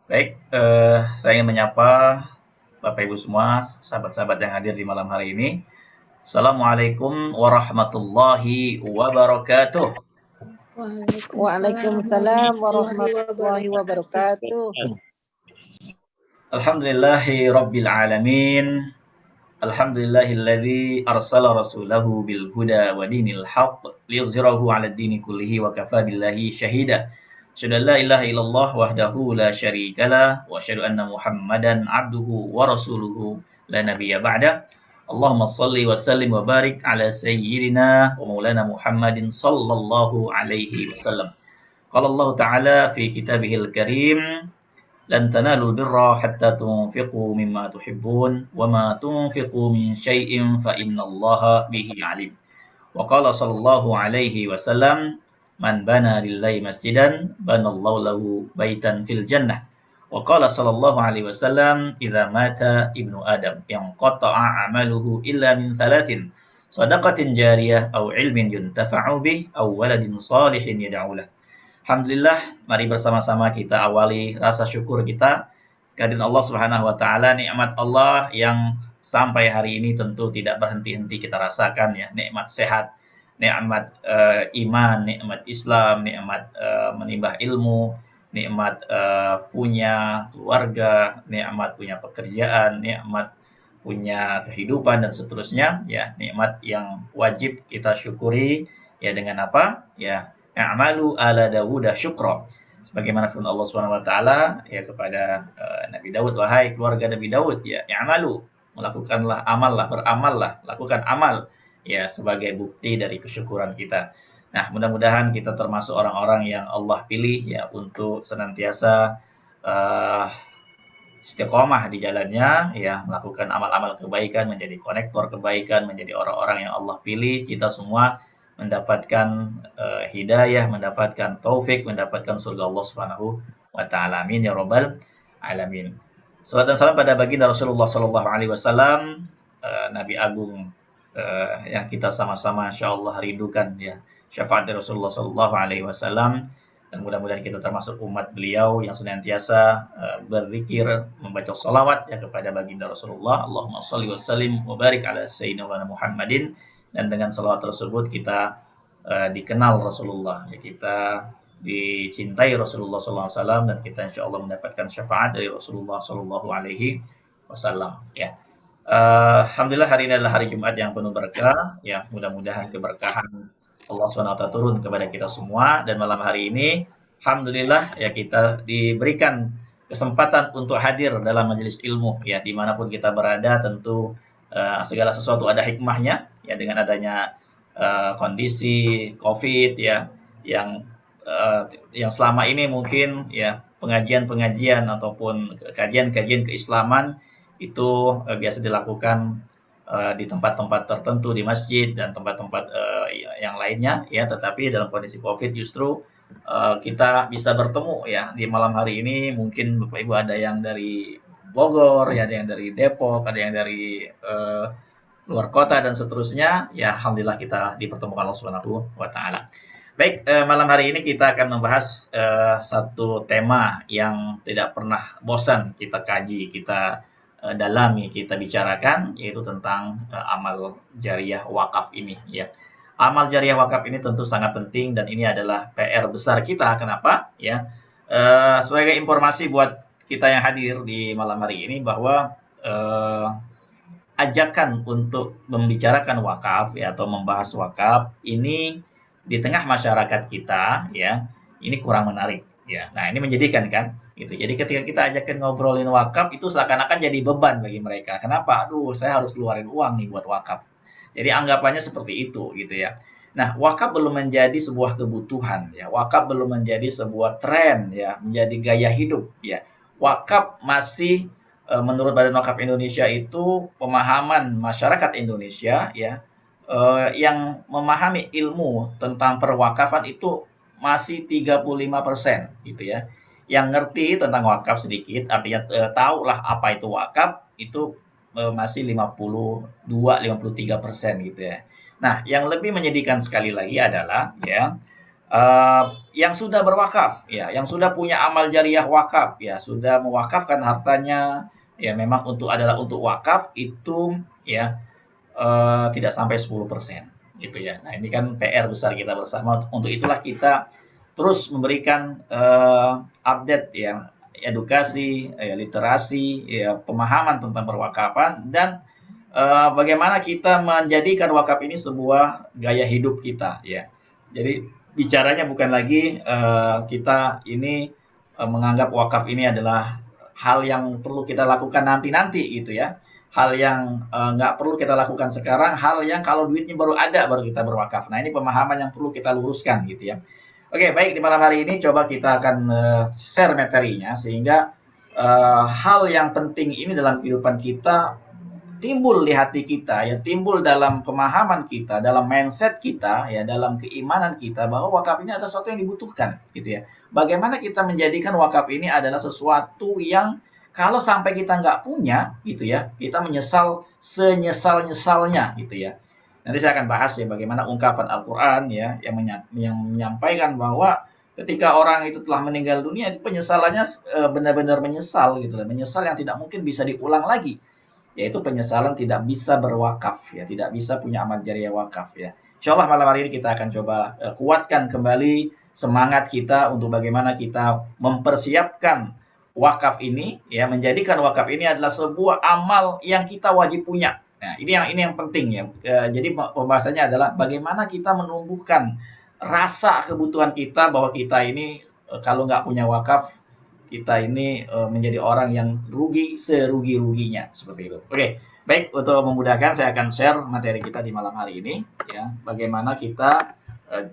Baik, saya ingin menyapa Bapak Ibu semua, sahabat-sahabat yang hadir di malam hari ini. Assalamualaikum warahmatullahi wabarakatuh. Waalaikumsalam Waalaikumsalam warahmatullahi warahmatullahi wabarakatuh. wabarakatuh. Alhamdulillahi rabbil alamin. Alhamdulillahilladzi arsala rasulahu bil huda wa dinil haqq liyuzhirahu 'ala ad-dini kullihi wa kafa billahi shahida. Asyhadu an la ilaha illallah wahdahu la syarikalah wa asyhadu anna Muhammadan 'abduhu wa rasuluhu la nabiyya ba'da. Allahumma shalli wa sallim wa barik ala sayyidina wa maulana Muhammadin sallallahu alaihi wasallam. Qala Allah Ta'ala fi kitabihil karim lan tanalul birra hatta tunfiqu mimma tuhibbun wa ma tunfiqu min syai'in fa innallaha bihi alim. Wa qala sallallahu alaihi wasallam man bana lillahi masjidan banallahu lahu baitan fil jannah. Wa qala sallallahu alaihi wasallam idza mata ibnu adam yanqata'a amaluhu illa min thalathin sadaqatin jariyah aw ilmin yuntafa'u bih aw waladin salihin yad'u lahu. Alhamdulillah, mari bersama-sama kita awali rasa syukur kita kehadiran Allah Subhanahu wa taala, nikmat Allah yang sampai hari ini tentu tidak berhenti-henti kita rasakan ya, nikmat sehat, nikmat iman, nikmat Islam, nikmat menimba ilmu, nikmat punya keluarga, nikmat punya pekerjaan, nikmat punya kehidupan dan seterusnya ya, nikmat yang wajib kita syukuri ya dengan apa? Ya, i'malu ala Dawuda syukra. Sebagaimana firman Allah Subhanahu wa taala ya kepada Nabi Daud, wahai keluarga Nabi Daud ya, i'malu, melakukanlah amallah, beramallah, lakukan amal ya sebagai bukti dari kesyukuran kita. Nah, mudah-mudahan kita termasuk orang-orang yang Allah pilih ya untuk senantiasa uh, istiqomah di jalannya ya, melakukan amal-amal kebaikan, menjadi konektor kebaikan, menjadi orang-orang yang Allah pilih. Kita semua mendapatkan hidayah, mendapatkan taufik, mendapatkan surga Allah Subhanahu wa taala. Amin ya rabbal alamin. Salam dan salam pada baginda Rasulullah sallallahu alaihi wasallam, Nabi agung yang kita sama-sama insyaallah rindukan ya, syafaat dari Rasulullah sallallahu alaihi wasallam, dan mudah-mudahan kita termasuk umat beliau yang senantiasa berzikir, membaca salawat ya kepada baginda Rasulullah. Allahumma shalli wa sallim wa barik ala sayyidina Muhammadin. Dan dengan salawat tersebut kita dikenal Rasulullah, ya, kita dicintai Rasulullah SAW, dan kita insya Allah mendapatkan syafaat dari Rasulullah SAW. Ya, alhamdulillah hari ini adalah hari Jumat yang penuh berkah. Ya, mudah-mudahan keberkahan Allah SWT turun kepada kita semua. Dan malam hari ini, alhamdulillah ya kita diberikan kesempatan untuk hadir dalam majelis ilmu. Ya, dimanapun kita berada, tentu segala sesuatu ada hikmahnya ya, dengan adanya kondisi COVID ya yang selama ini mungkin ya pengajian-pengajian ataupun kajian-kajian keislaman itu biasa dilakukan di tempat-tempat tertentu, di masjid dan tempat-tempat yang lainnya ya, tetapi dalam kondisi COVID justru kita bisa bertemu ya di malam hari ini. Mungkin Bapak Ibu ada yang dari Bogor, ya ada yang dari Depok, ada yang dari luar kota dan seterusnya. Ya alhamdulillah kita dipertemukan Allah Subhanahu wa taala. Baik, malam hari ini kita akan membahas satu tema yang tidak pernah bosan kita kaji, kita dalami, kita bicarakan, yaitu tentang amal jariah wakaf ini ya. Amal jariah wakaf ini tentu sangat penting, dan ini adalah PR besar kita. Kenapa? Ya, sebagai informasi buat kita yang hadir di malam hari ini bahwa ajakan untuk membicarakan wakaf ya, atau membahas wakaf ini di tengah masyarakat kita ya, ini kurang menarik ya. Nah, ini menjadikan kan gitu. Jadi ketika kita ajakin ngobrolin wakaf itu seakan-akan jadi beban bagi mereka. Kenapa? Aduh, saya harus keluarin uang nih buat wakaf. Jadi anggapannya seperti itu gitu ya. Nah, wakaf belum menjadi sebuah kebutuhan ya. Wakaf belum menjadi sebuah tren ya, menjadi gaya hidup ya. Wakaf masih menurut Badan Wakaf Indonesia itu pemahaman masyarakat Indonesia ya, yang memahami ilmu tentang perwakafan itu masih 35% gitu ya. Yang ngerti tentang wakaf sedikit, artinya tahulah apa itu wakaf, itu masih 52-53% gitu ya. Nah, yang lebih menyedihkan sekali lagi adalah ya, yang sudah berwakaf, ya, yang sudah punya amal jariah wakaf, ya, sudah mewakafkan hartanya, ya, memang untuk wakaf itu, ya, tidak sampai 10%, gitu ya. Nah, ini kan PR besar kita bersama. Untuk itulah kita terus memberikan update, ya, edukasi, ya, literasi, ya, pemahaman tentang perwakafan dan bagaimana kita menjadikan wakaf ini sebuah gaya hidup kita, ya. Jadi bicaranya bukan lagi kita ini menganggap wakaf ini adalah hal yang perlu kita lakukan nanti-nanti gitu ya. Hal yang nggak perlu kita lakukan sekarang, hal yang kalau duitnya baru ada baru kita berwakaf. Nah, ini pemahaman yang perlu kita luruskan gitu ya. Oke, baik, di malam hari ini coba kita akan share materinya sehingga hal yang penting ini dalam kehidupan kita timbul di hati kita, ya, timbul dalam pemahaman kita, dalam mindset kita, ya, dalam keimanan kita bahwa wakaf ini adalah sesuatu yang dibutuhkan, gitu ya. Bagaimana kita menjadikan wakaf ini adalah sesuatu yang kalau sampai kita nggak punya, gitu ya, kita menyesal senyesal-nyesalnya, gitu ya. Nanti saya akan bahas ya bagaimana ungkapan Al-Quran ya yang menyampaikan bahwa ketika orang itu telah meninggal dunia itu penyesalannya benar-benar menyesal gitu, menyesal yang tidak mungkin bisa diulang lagi, yaitu penyesalan tidak bisa berwakaf, ya, tidak bisa punya amal jariah wakaf, ya. Insyaallah malam hari ini kita akan coba kuatkan kembali semangat kita untuk bagaimana kita mempersiapkan wakaf ini, ya, menjadikan wakaf ini adalah sebuah amal yang kita wajib punya. Nah, ini yang penting ya. Jadi pembahasannya adalah bagaimana kita menumbuhkan rasa kebutuhan kita bahwa kita ini kalau nggak punya wakaf kita ini menjadi orang yang rugi serugi-ruginya seperti itu. Oke, baik, untuk memudahkan saya akan share materi kita di malam hari ini ya. Bagaimana kita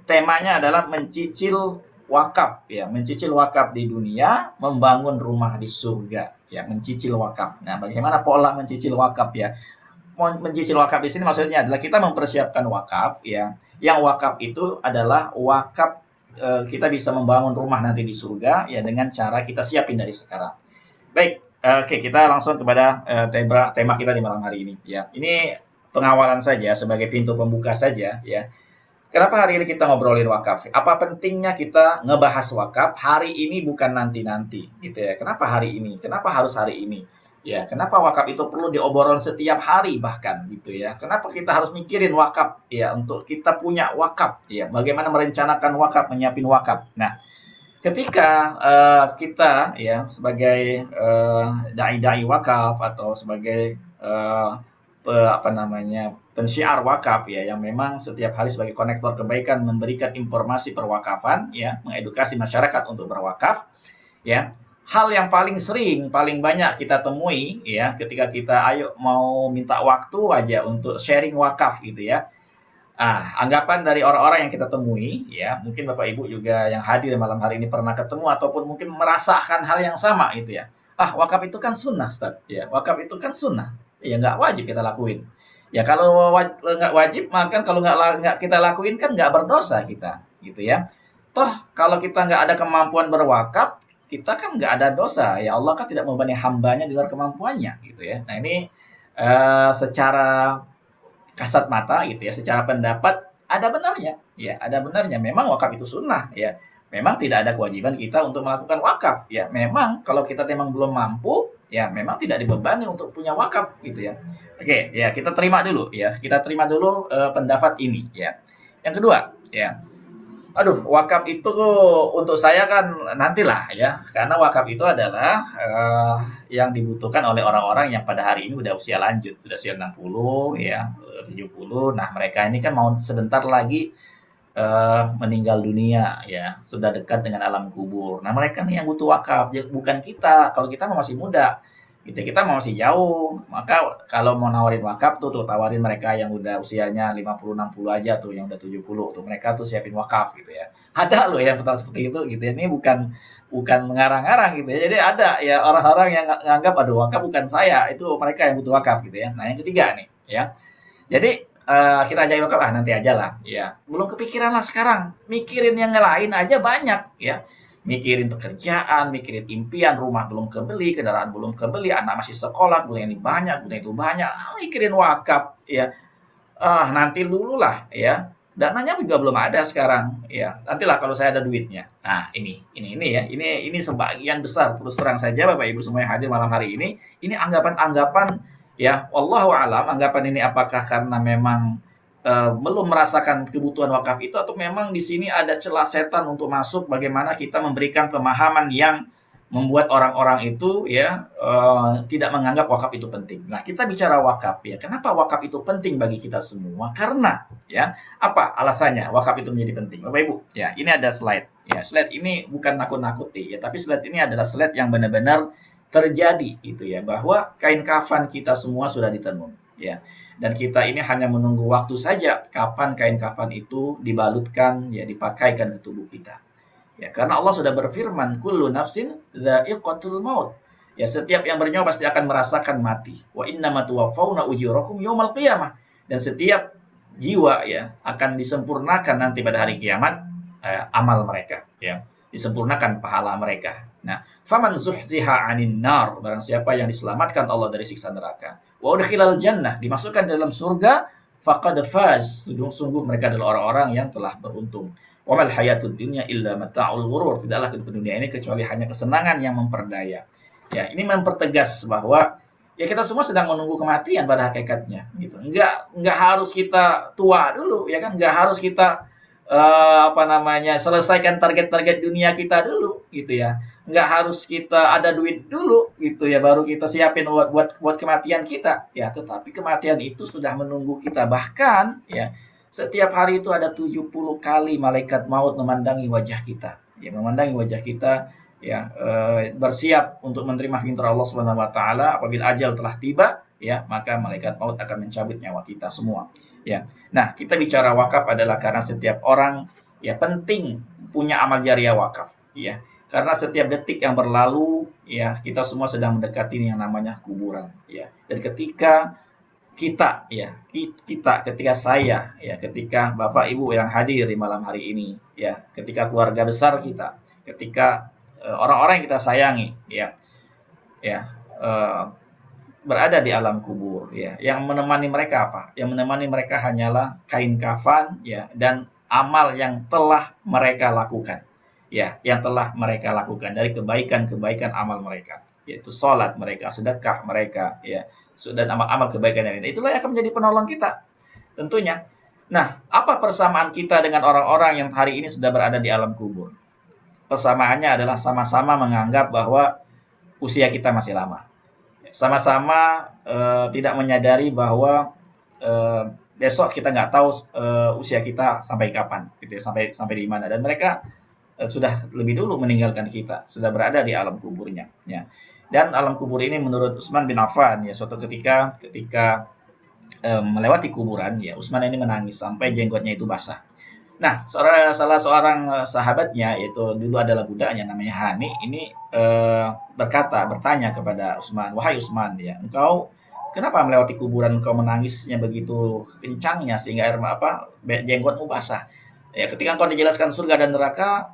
temanya adalah mencicil wakaf ya, mencicil wakaf di dunia, membangun rumah di surga ya, mencicil wakaf. Nah, bagaimana pola mencicil wakaf ya? Mencicil wakaf di sini maksudnya adalah kita mempersiapkan wakaf ya. Yang wakaf itu adalah wakaf kita bisa membangun rumah nanti di surga ya dengan cara kita siapin dari sekarang. Baik, oke, kita langsung kepada tema kita di malam hari ini ya. Ini pengawalan saja sebagai pintu pembuka saja ya. Kenapa hari ini kita ngobrolin wakaf? Apa pentingnya kita ngebahas wakaf hari ini bukan nanti-nanti gitu ya. Kenapa hari ini? Kenapa harus hari ini? Ya, kenapa wakaf itu perlu diobrolin setiap hari bahkan gitu ya. Kenapa kita harus mikirin wakaf ya untuk kita punya wakaf ya. Bagaimana merencanakan wakaf, menyiapin wakaf. Nah, ketika kita ya sebagai dai-dai wakaf atau sebagai pensyiar wakaf ya yang memang setiap hari sebagai konektor kebaikan memberikan informasi perwakafan ya, mengedukasi masyarakat untuk berwakaf ya. Hal yang paling sering, paling banyak kita temui ya ketika kita mau minta waktu aja untuk sharing wakaf gitu ya. Anggapan dari orang-orang yang kita temui ya, mungkin Bapak Ibu juga yang hadir malam hari ini pernah ketemu ataupun mungkin merasakan hal yang sama gitu ya. Wakaf itu kan sunnah, Ustaz. Ya, wakaf itu kan sunnah. Ya nggak wajib kita lakuin. Ya kalau nggak wajib, maka kalau nggak kita lakuin kan nggak berdosa kita, gitu ya. Toh kalau kita nggak ada kemampuan berwakaf, kita kan nggak ada dosa. Ya Allah kan tidak membebani hambanya di luar kemampuannya, gitu ya. Nah ini secara kasat mata gitu ya, secara pendapat ada benarnya, ya ada benarnya. Memang wakaf itu sunnah, ya. Memang tidak ada kewajiban kita untuk melakukan wakaf, ya. Memang kalau kita memang belum mampu, ya memang tidak dibebani untuk punya wakaf, gitu ya. Oke, ya kita terima dulu, ya. Kita terima dulu pendapat ini, ya. Yang kedua, ya. Wakaf itu untuk saya kan nantilah ya, karena wakaf itu adalah yang dibutuhkan oleh orang-orang yang pada hari ini udah usia lanjut, udah usia 60 ya, 70. Nah, mereka ini kan mau sebentar lagi meninggal dunia ya, sudah dekat dengan alam kubur. Nah, mereka nih yang butuh wakaf, bukan kita. Kalau kita masih muda, kita masih jauh. Maka kalau mau nawarin wakaf tuh tawarin mereka yang udah usianya 50 60 aja tuh, yang udah 70 tuh. Mereka tuh siapin wakaf gitu ya. Ada loh yang betul seperti itu gitu ya. Ini bukan mengarang-arang gitu ya. Jadi ada ya orang-orang yang nganggap wakaf bukan saya, itu mereka yang butuh wakaf gitu ya. Nah, yang ketiga nih ya. Jadi kita aja wakaf nanti aja lah ya. Belum kepikiran lah sekarang. Mikirin yang lain aja banyak ya. Mikirin pekerjaan, mikirin impian, rumah belum kebeli, kendaraan belum kebeli, anak masih sekolah, bulan ini banyak, bulan itu banyak, mikirin wakaf ya. Nanti dulu lah ya. dananya juga belum ada sekarang, ya. Nantilah kalau saya ada duitnya. Nah, ini sebagian besar terus terang saja Bapak Ibu semua yang hadir malam hari ini anggapan-anggapan ya, wallahu alam, anggapan ini apakah karena memang belum merasakan kebutuhan wakaf itu atau memang di sini ada celah setan untuk masuk bagaimana kita memberikan pemahaman yang membuat orang-orang itu ya tidak menganggap wakaf itu penting. Nah, kita bicara wakaf ya. Kenapa wakaf itu penting bagi kita semua? Karena ya, apa alasannya wakaf itu menjadi penting? Bapak Ibu, ya, ini ada slide. Ya, slide ini bukan nakut-nakuti ya, tapi slide ini adalah slide yang benar-benar terjadi itu ya, bahwa kain kafan kita semua sudah ditenun ya. Dan kita ini hanya menunggu waktu saja kapan kain kafan itu dibalutkan ya, dipakaikan ke tubuh kita. Ya, karena Allah sudah berfirman, kullu nafsin dha'iqatul maut. Ya, setiap yang bernyawa pasti akan merasakan mati. Wa innama tuwaffawna ujurakum yaumal qiyamah. Dan setiap jiwa ya akan disempurnakan nanti pada hari kiamat amal mereka ya. Disempurnakan pahala mereka. Nah, faman zuhziha 'anil nar, barang siapa yang diselamatkan Allah dari siksa neraka, wa udkhilal jannah, dimasukkan ke dalam surga, faqad faz, sungguh mereka adalah orang-orang yang telah beruntung. Wa mal hayatud dunya illa mata'ul ghurur, tidaklah kehidupan dunia ini kecuali hanya kesenangan yang memperdaya. Ya, ini mempertegas bahwa ya kita semua sedang menunggu kematian pada hakikatnya gitu. Enggak harus kita tua dulu ya kan, enggak harus kita selesaikan target-target dunia kita dulu gitu ya. Enggak harus kita ada duit dulu gitu ya baru kita siapin buat kematian kita ya, tetapi kematian itu sudah menunggu kita. Bahkan ya setiap hari itu ada 70 kali malaikat maut memandangi wajah kita. Ya, memandangi wajah kita ya, bersiap untuk menerima perintah Allah Subhanahu wa taala. Apabila ajal telah tiba, ya, maka malaikat maut akan mencabut nyawa kita semua. Ya. Nah, kita bicara wakaf adalah karena setiap orang ya penting punya amal jariah wakaf, ya. Karena setiap detik yang berlalu, ya, kita semua sedang mendekati yang namanya kuburan, ya. Dan ketika ketika saya ya, ketika Bapak Ibu yang hadir di malam hari ini ya, ketika keluarga besar kita, ketika orang-orang yang kita sayangi ya berada di alam kubur ya, yang menemani mereka apa? Yang menemani mereka hanyalah kain kafan ya, dan amal yang telah mereka lakukan ya, yang telah mereka lakukan dari kebaikan-kebaikan amal mereka, yaitu sholat mereka, sedekah mereka ya, dan amal-amal kebaikan yang lain. Itulah yang akan menjadi penolong kita tentunya. Nah, apa persamaan kita dengan orang-orang yang hari ini sudah berada di alam kubur? Persamaannya adalah sama-sama menganggap bahwa usia kita masih lama. Sama-sama tidak menyadari bahwa besok kita nggak tahu usia kita sampai kapan, gitu ya, sampai di mana. Dan mereka sudah lebih dulu meninggalkan kita, sudah berada di alam kuburnya. Ya. Dan alam kubur ini menurut Utsman bin Affan ya, suatu ketika melewati kuburan ya, Utsman ini menangis sampai jenggotnya itu basah. Nah, salah seorang sahabatnya, yaitu dulu adalah budaknya namanya Hani, ini bertanya kepada Utsman, wahai Utsman ya, engkau kenapa melewati kuburan engkau menangisnya begitu kencangnya sehingga jenggotmu basah? Ya, ketika engkau dijelaskan surga dan neraka,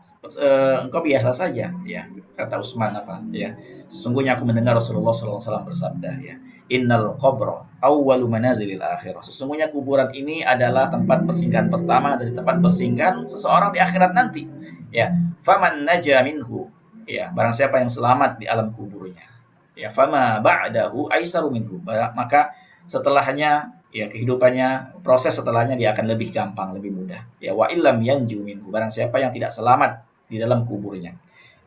engkau biasa saja, ya, kata Utsman ya. Sesungguhnya aku mendengar Rasulullah SAW bersabda ya, innal qabra awwalu manazilil akhirah. Sesungguhnya kuburan ini adalah tempat persinggahan pertama dari tempat persinggahan seseorang di akhirat nanti. Ya, faman naja minhu, ya, barang siapa yang selamat di alam kuburnya. Ya, fama ba'dahu aisaru minhu. Maka setelahnya ya kehidupannya, proses setelahnya dia akan lebih gampang, lebih mudah. Ya, wa illam yanju minhu. Barang siapa yang tidak selamat di dalam kuburnya.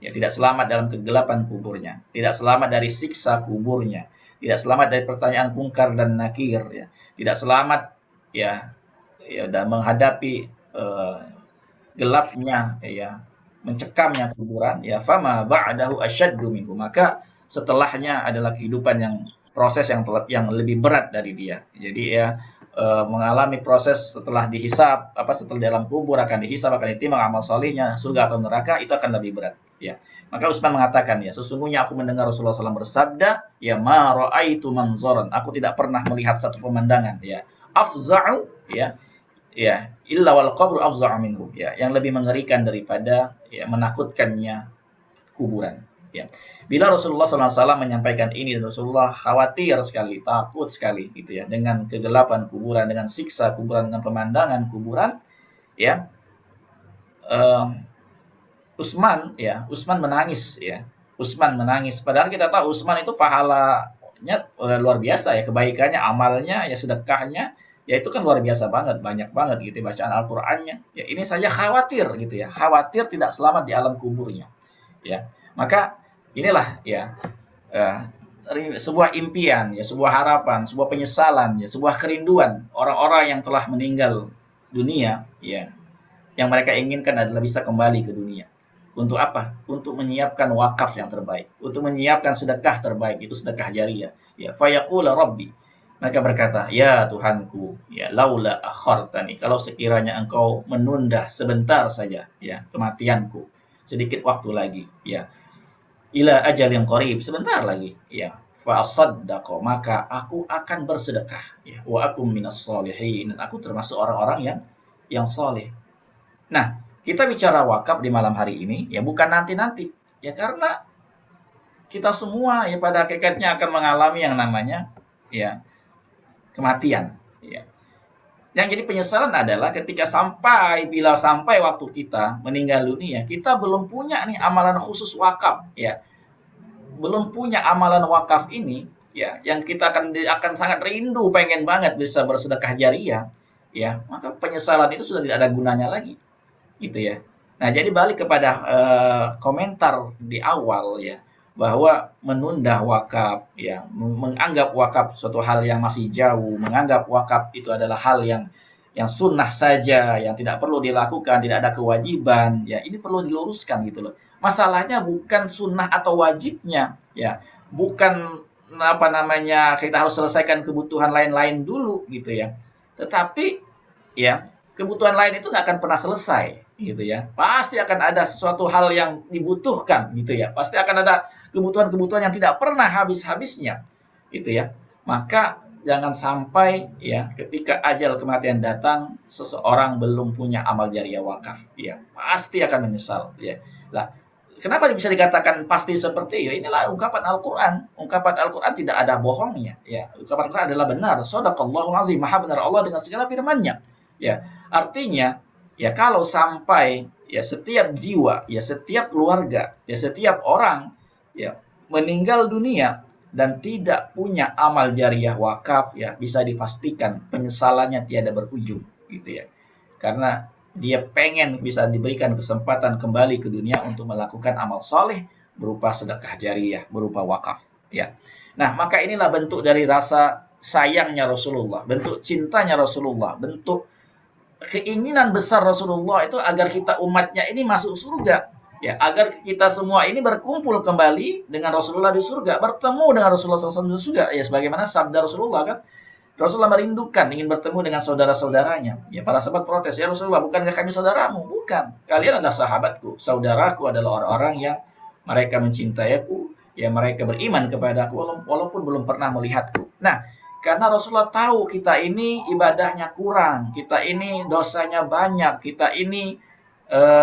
Ya, tidak selamat dalam kegelapan kuburnya, tidak selamat dari siksa kuburnya, tidak selamat dari pertanyaan mungkar dan nakir ya, tidak selamat ya dan menghadapi gelapnya ya, mencekamnya kuburan ya, fama ba'dahu asyaddu minhu, maka setelahnya adalah kehidupan yang proses yang lebih berat dari dia. Jadi ya mengalami proses setelah dihisab, setelah dalam kubur akan dihisab, akan ditimbang amal solihnya, surga atau neraka, itu akan lebih berat. Ya, maka Utsman mengatakan ya, sesungguhnya aku mendengar Rasulullah SAW bersabda, ya ma ra'aitu manzoran, aku tidak pernah melihat satu pemandangan ya, afza'u ya, illa wal qabru afza'u minhu ya, yang lebih mengerikan daripada ya menakutkannya kuburan. Ya. Bila Rasulullah SAW menyampaikan ini, Rasulullah khawatir sekali, takut sekali gitu ya, dengan kegelapan kuburan, dengan siksa kuburan, dengan pemandangan kuburan, ya, eh, Utsman menangis ya. Utsman menangis. Padahal kita tahu Utsman itu pahalanya luar biasa ya, kebaikannya, amalnya, ya sedekahnya, ya itu kan luar biasa banget, banyak banget gitu ya, bacaan Al-Qur'annya. Ya ini saja khawatir gitu ya, khawatir tidak selamat di alam kuburnya. Ya. Maka inilah ya eh, sebuah impian ya, sebuah harapan, sebuah penyesalan ya, sebuah kerinduan orang-orang yang telah meninggal dunia ya, yang mereka inginkan adalah bisa kembali ke dunia. Untuk apa? Untuk menyiapkan wakaf yang terbaik, untuk menyiapkan sedekah terbaik, itu sedekah jariyah. Ya, fayaqula rabbi. Mereka berkata, ya Tuhanku, ya laula akhartani, kalau sekiranya engkau menunda sebentar saja ya kematianku, sedikit waktu lagi, ya ila ajal yang qarib, sebentar lagi, ya fa asaddaqo, maka aku akan bersedekah, ya wa akum minas solihin, dan aku termasuk orang-orang yang soleh. Nah, kita bicara wakaf di malam hari ini, ya bukan nanti-nanti. Ya karena kita semua ya pada hakikatnya akan mengalami yang namanya ya kematian. Ya. Yang jadi penyesalan adalah ketika bila sampai waktu kita meninggal dunia, kita belum punya nih amalan khusus wakaf, ya. Belum punya amalan wakaf ini, ya, yang kita akan sangat rindu, pengen banget bisa bersedekah jariyah, ya, maka penyesalan itu sudah tidak ada gunanya lagi. Gitu ya. Nah, jadi balik kepada komentar di awal ya, bahwa menunda wakaf ya, menganggap wakaf suatu hal yang masih jauh, menganggap wakaf itu adalah hal yang sunnah saja, yang tidak perlu dilakukan, tidak ada kewajiban, ya ini perlu diluruskan gitu loh. Masalahnya bukan sunnah atau wajibnya, ya, bukan apa namanya kita harus selesaikan kebutuhan lain-lain dulu gitu ya. Tetapi ya kebutuhan lain itu nggak akan pernah selesai gitu ya. Pasti akan ada sesuatu hal yang dibutuhkan gitu ya. Pasti akan ada kebutuhan-kebutuhan yang tidak pernah habis-habisnya gitu ya. Maka jangan sampai ya ketika ajal kematian datang seseorang belum punya amal jariyah wakaf, ya pasti akan menyesal ya. Lah, kenapa bisa dikatakan pasti seperti itu? Inilah ungkapan Al-Qur'an. Ungkapan Al-Qur'an tidak ada bohongnya ya. Ungkapan Al-Qur'an adalah benar. Shadaqallahul azim, maha benar Allah dengan segala firman-Nya. Ya, artinya ya kalau sampai ya setiap jiwa, ya setiap keluarga, ya setiap orang ya meninggal dunia dan tidak punya amal jariyah wakaf, ya bisa dipastikan penyesalannya tiada berujung gitu ya. Karena dia pengen bisa diberikan kesempatan kembali ke dunia untuk melakukan amal soleh berupa sedekah jariyah, berupa wakaf ya. Nah, maka inilah bentuk dari rasa sayangnya Rasulullah, bentuk cintanya Rasulullah, bentuk keinginan besar Rasulullah itu agar kita umatnya ini masuk surga. Ya, agar kita semua ini berkumpul kembali dengan Rasulullah di surga, bertemu dengan Rasulullah SAW di surga. Ya, sebagaimana sabda Rasulullah kan, Rasulullah merindukan, ingin bertemu dengan saudara-saudaranya. Ya, para sahabat protes, ya Rasulullah, bukankah kami saudaramu? Bukan, kalian adalah sahabatku. Saudaraku adalah orang-orang yang mereka mencintai aku, ya mereka beriman kepadaku walaupun belum pernah melihatku. Nah, karena Rasulullah tahu kita ini ibadahnya kurang, kita ini dosanya banyak, kita ini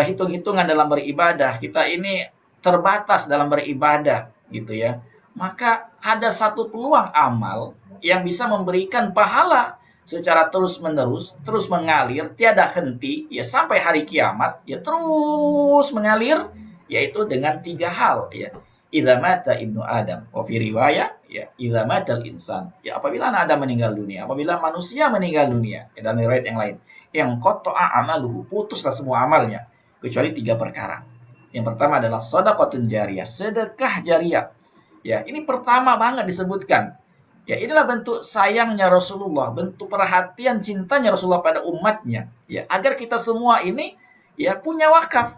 hitung-hitungan dalam beribadah, kita ini terbatas dalam beribadah gitu ya. Maka ada satu peluang amal yang bisa memberikan pahala secara terus-menerus, terus mengalir, tiada henti ya sampai hari kiamat, ya terus mengalir, yaitu dengan 3 hal ya. Idza mata ibnu Adam, wa fi riwayah ya idza matal insan. Ya apabila anak Adam meninggal dunia, apabila manusia meninggal dunia, ya, dalam riwayat yang lain, yang qata'a amaluhu, putuslah semua amalnya kecuali 3 perkara. Yang pertama adalah shadaqatun jariyah, sedekah jariyah. Ya, ini pertama banget disebutkan. Ya, inilah bentuk sayangnya Rasulullah, bentuk perhatian cintanya Rasulullah pada umatnya, ya, agar kita semua ini ya punya wakaf.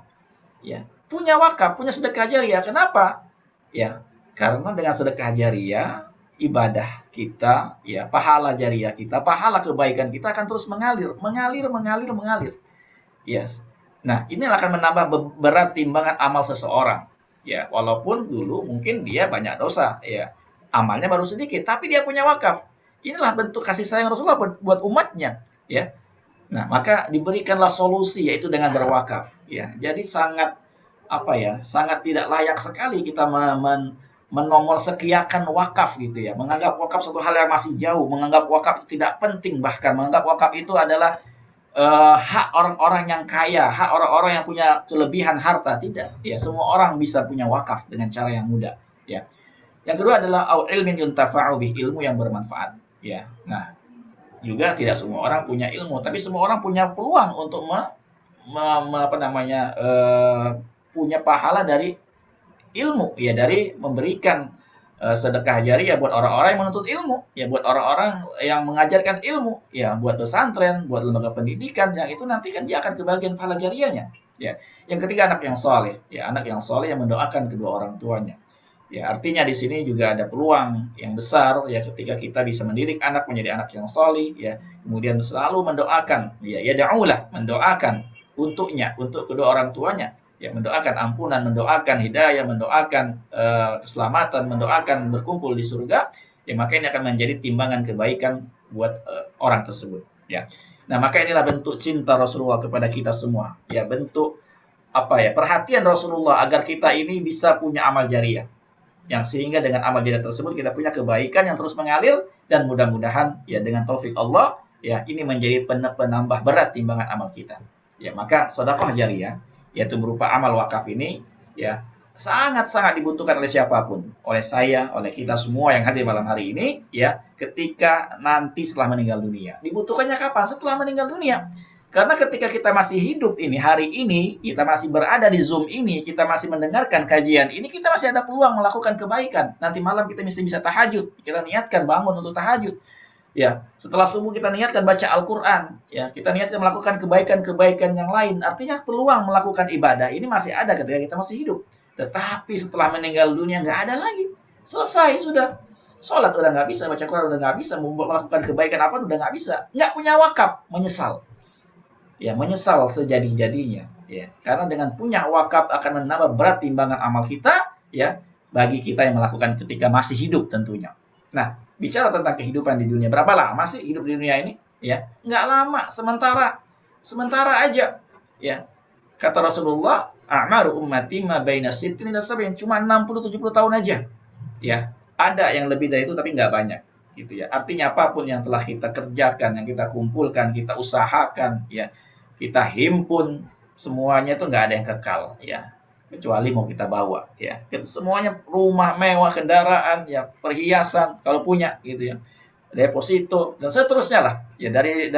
Ya, punya wakaf, punya sedekah jariyah. Kenapa? Ya, karena dengan sedekah jariyah, ibadah kita, ya, pahala jariyah kita, pahala kebaikan kita akan terus mengalir. Yes. Nah, ini akan menambah berat timbangan amal seseorang. Ya, walaupun dulu mungkin dia banyak dosa, ya. Amalnya baru sedikit, tapi dia punya wakaf. Inilah bentuk kasih sayang Rasulullah buat umatnya, ya. Nah, maka diberikanlah solusi yaitu dengan berwakaf, ya. Jadi sangat sangat tidak layak sekali kita menomor sekiakan wakaf gitu ya. Menganggap wakaf suatu hal yang masih jauh, menganggap wakaf itu tidak penting, bahkan menganggap wakaf itu adalah hak orang-orang yang kaya, hak orang-orang yang punya kelebihan harta, tidak. Ya, semua orang bisa punya wakaf dengan cara yang mudah. Ya. Yang kedua adalah au ilmin yuntafa'u bih, ilmu yang bermanfaat. Ya. Nah, juga tidak semua orang punya ilmu, tapi semua orang punya peluang untuk apa namanya punya pahala dari ilmu, ya, dari memberikan sedekah jariah buat orang-orang yang menuntut ilmu, ya, buat orang-orang yang mengajarkan ilmu, ya, buat pesantren, buat lembaga pendidikan, yang itu nanti kan dia akan kebagian pahala jariahnya. Ya. Yang ketiga anak yang soleh, ya, anak yang soleh yang mendoakan kedua orang tuanya. Ya, artinya di sini juga ada peluang yang besar, ya, ketika kita bisa mendidik anak menjadi anak yang soleh, ya, kemudian selalu mendoakan, ya, yad'ulah, mendoakan untuknya, untuk kedua orang tuanya, ya, mendoakan ampunan, mendoakan hidayah, mendoakan keselamatan, mendoakan berkumpul di surga, ya, maka ini akan menjadi timbangan kebaikan buat orang tersebut, ya. Nah, maka inilah bentuk cinta Rasulullah kepada kita semua, ya, bentuk apa ya, perhatian Rasulullah agar kita ini bisa punya amal jariah, yang sehingga dengan amal jariah tersebut kita punya kebaikan yang terus mengalir, dan mudah-mudahan ya dengan taufik Allah, ya, ini menjadi penambah berat timbangan amal kita. Ya, maka sedekah jariah, yaitu berupa amal wakaf ini, ya, sangat-sangat dibutuhkan oleh siapapun, oleh saya, oleh kita semua yang hadir malam hari ini, ya, ketika nanti setelah meninggal dunia. Dibutuhkannya kapan? Setelah meninggal dunia. Karena ketika kita masih hidup ini, hari ini, kita masih berada di Zoom ini, kita masih mendengarkan kajian ini, kita masih ada peluang melakukan kebaikan. Nanti malam kita mesti bisa tahajud. Kita niatkan bangun untuk tahajud. Ya, setelah subuh kita niatkan baca Al-Quran. Ya, kita niatkan melakukan kebaikan-kebaikan yang lain. Artinya peluang melakukan ibadah ini masih ada ketika kita masih hidup. Tetapi setelah meninggal dunia nggak ada lagi. Selesai sudah. Sholat udah nggak bisa, baca Quran udah nggak bisa, melakukan kebaikan apa udah nggak bisa. Nggak punya wakaf, menyesal. Ya, menyesal sejadi-jadinya, ya, karena dengan punya wakaf akan menambah berat timbangan amal kita, ya, bagi kita yang melakukan ketika masih hidup tentunya. Nah, bicara tentang kehidupan di dunia, berapa lama sih hidup di dunia ini? Ya, nggak lama, sementara aja, ya. Kata Rasulullah, a'maru ummati ma baina sittin ila sab'in, cuma 60-70 tahun aja, ya. Ada yang lebih dari itu tapi nggak banyak, gitu ya. Artinya apapun yang telah kita kerjakan, yang kita kumpulkan, kita usahakan, ya, kita himpun, semuanya itu nggak ada yang kekal, ya, kecuali mau kita bawa, ya, semuanya rumah mewah, kendaraan, ya, perhiasan kalau punya, gitu ya, deposito dan seterusnya lah, ya, dari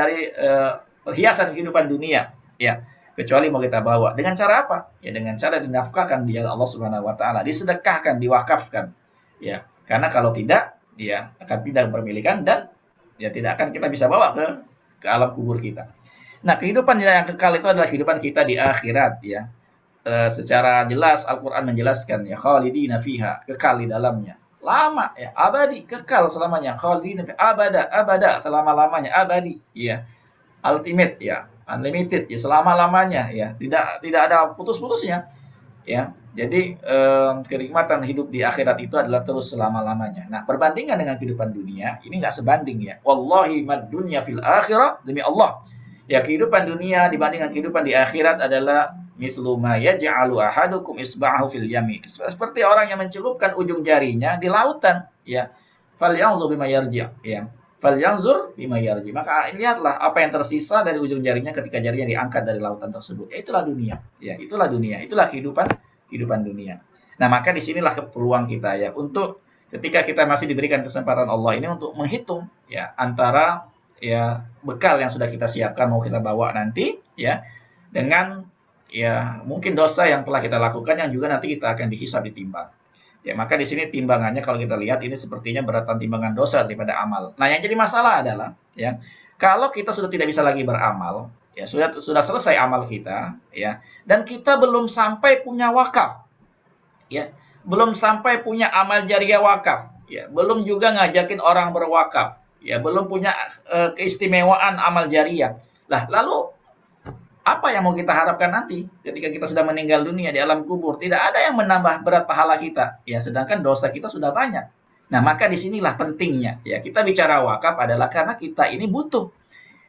perhiasan kehidupan dunia, ya, kecuali mau kita bawa dengan cara apa? Ya, dengan cara dinafkahkan di jalan Allah Subhanahu Wa Taala, disedekahkan, diwakafkan, ya, karena kalau tidak, ya, akan pindah kepemilikan dan ya tidak akan kita bisa bawa ke alam kubur kita. Nah, kehidupan yang kekal itu adalah kehidupan kita di akhirat, ya. Secara jelas Al-Qur'an menjelaskan, ya, khalidina fiha, kekal di dalamnya. Lama, ya, abadi, kekal selamanya, khalidina fiha, abada, selama-lamanya, abadi, ya. Ultimate, ya, unlimited, ya, selama-lamanya, ya. Tidak ada putus-putusnya, ya. Jadi kenikmatan hidup di akhirat itu adalah terus selama-lamanya. Nah, perbandingan dengan kehidupan dunia ini nggak sebanding, ya. Wallahi mad dunya fil akhirah, demi Allah, ya, kehidupan dunia dibandingkan kehidupan di akhirat adalah mislu ma yaj'alu ahadukum isba'ahu fil yami. Seperti orang yang mencelupkan ujung jarinya di lautan, ya. Falyanzur bima yarji', ya. Falyanzur bima yarji'. Maka lihatlah apa yang tersisa dari ujung jarinya ketika jarinya diangkat dari lautan tersebut. Ya, itulah dunia. Ya, itulah dunia. Itulah kehidupan dunia. Nah, maka disinilah peluang kita, ya, untuk ketika kita masih diberikan kesempatan Allah ini untuk menghitung, ya, antara, ya, bekal yang sudah kita siapkan mau kita bawa nanti, ya, dengan, ya, mungkin dosa yang telah kita lakukan yang juga nanti kita akan dihisab, ditimbang. Ya, maka di sini timbangannya kalau kita lihat ini sepertinya beratan timbangan dosa daripada amal. Nah, yang jadi masalah adalah, ya, kalau kita sudah tidak bisa lagi beramal, ya, sudah selesai amal kita, ya, dan kita belum sampai punya wakaf, ya, belum sampai punya amal jariah wakaf, ya, belum juga ngajakin orang berwakaf, ya, belum punya keistimewaan amal jariah. Lah, lalu apa yang mau kita harapkan nanti ketika kita sudah meninggal dunia di alam kubur? Tidak ada yang menambah berat pahala kita, ya, sedangkan dosa kita sudah banyak. Nah, maka disinilah pentingnya, ya, kita bicara wakaf adalah karena kita ini butuh.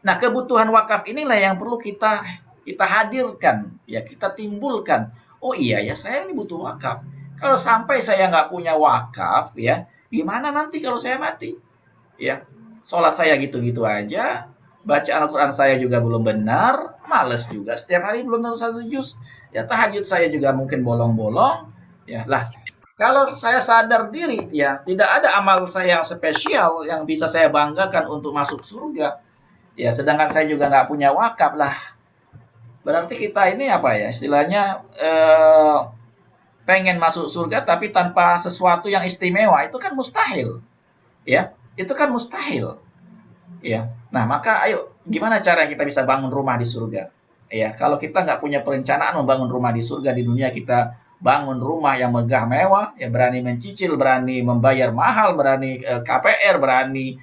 Nah, kebutuhan wakaf inilah yang perlu kita hadirkan, ya, kita timbulkan. Oh iya ya, saya ini butuh wakaf. Kalau sampai saya nggak punya wakaf, ya, gimana nanti kalau saya mati? Ya, sholat saya gitu-gitu aja, bacaan Al-Quran saya juga belum benar, males juga. Setiap hari belum tentu 1 juz. Ya tahajud saya juga mungkin bolong-bolong. Ya lah, kalau saya sadar diri, ya tidak ada amal saya yang spesial yang bisa saya banggakan untuk masuk surga. Ya sedangkan saya juga nggak punya wakaf lah. Berarti kita ini apa ya istilahnya pengen masuk surga tapi tanpa sesuatu yang istimewa itu kan mustahil. Ya, itu kan mustahil. Ya. Nah, maka ayo gimana cara kita bisa bangun rumah di surga? Ya, kalau kita nggak punya perencanaan membangun rumah di surga di dunia kita bangun rumah yang megah mewah, ya berani mencicil, berani membayar mahal, berani KPR, berani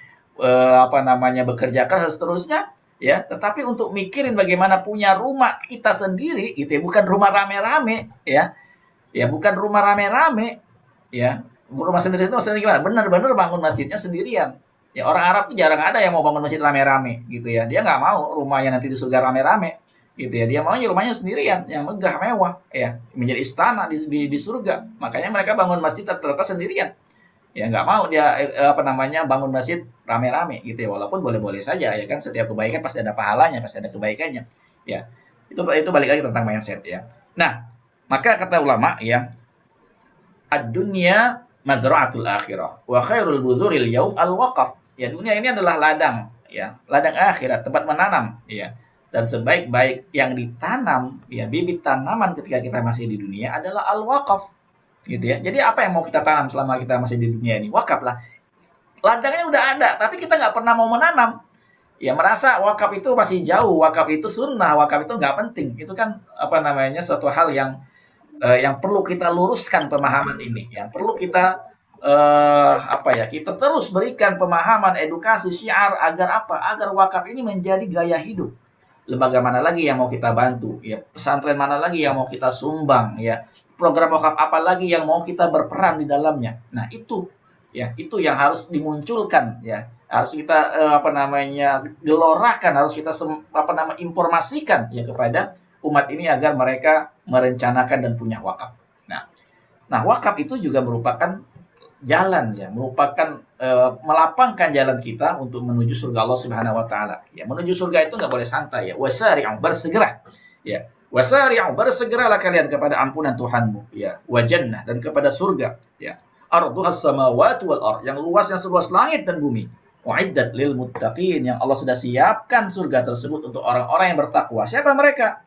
apa namanya bekerja keras seterusnya, ya. Tetapi untuk mikirin bagaimana punya rumah kita sendiri, itu ya, bukan rumah rame-rame, ya, ya bukan rumah rame-rame, ya. Rumah sendiri itu maksudnya gimana? Benar-benar bangun masjidnya sendirian. Ya orang Arab tuh jarang ada yang mau bangun masjid rame-rame gitu ya. Dia nggak mau rumahnya nanti di surga rame-rame gitu ya. Dia maunya rumahnya sendirian yang megah mewah ya, menjadi istana di surga. Makanya mereka bangun masjid terlepas sendirian. Ya nggak mau dia apa namanya bangun masjid rame-rame gitu ya. Walaupun boleh-boleh saja ya kan, setiap kebaikan pasti ada pahalanya, pasti ada kebaikannya. Ya. Itu balik lagi tentang mindset ya. Nah, maka kata ulama ya, ad-dunya mazra'atul akhirah wa khairul budhuril yaum al-waqaf. Ya, dunia ini adalah ladang, ya, ladang akhirat, tempat menanam, ya. Dan sebaik-baik yang ditanam, ya, bibit tanaman ketika kita masih di dunia adalah al-waqaf, gitu ya. Jadi apa yang mau kita tanam selama kita masih di dunia ini? Wakaf lah. Ladangnya udah ada, tapi kita nggak pernah mau menanam. Ya merasa wakaf itu masih jauh, wakaf itu sunnah, wakaf itu nggak penting. Itu kan apa namanya suatu hal yang perlu kita luruskan pemahaman ini, yang perlu kita apa ya, kita terus berikan pemahaman, edukasi, syiar agar apa? Agar wakaf ini menjadi gaya hidup. Lembaga mana lagi yang mau kita bantu? Ya, pesantren mana lagi yang mau kita sumbang? Ya, program wakaf apa lagi yang mau kita berperan di dalamnya? Nah, itu ya, itu yang harus dimunculkan ya. Harus kita apa namanya gelorakan, harus kita apa namanya informasikan ya kepada umat ini agar mereka merencanakan dan punya wakaf. Nah, wakaf itu juga merupakan jalan ya, merupakan melapangkan jalan kita untuk menuju surga Allah Subhanahu wa taala. Ya, menuju surga itu nggak boleh santai ya. Wasari'u, bersegera. Ya, wasari'u, bersegeralah kalian kepada ampunan Tuhanmu ya, wa jannah, dan kepada surga ya. Arduhas samawati wal ardh, yang luasnya seluas langit dan bumi. Uiddat lil muttaqin, yang Allah sudah siapkan surga tersebut untuk orang-orang yang bertakwa. Siapa mereka?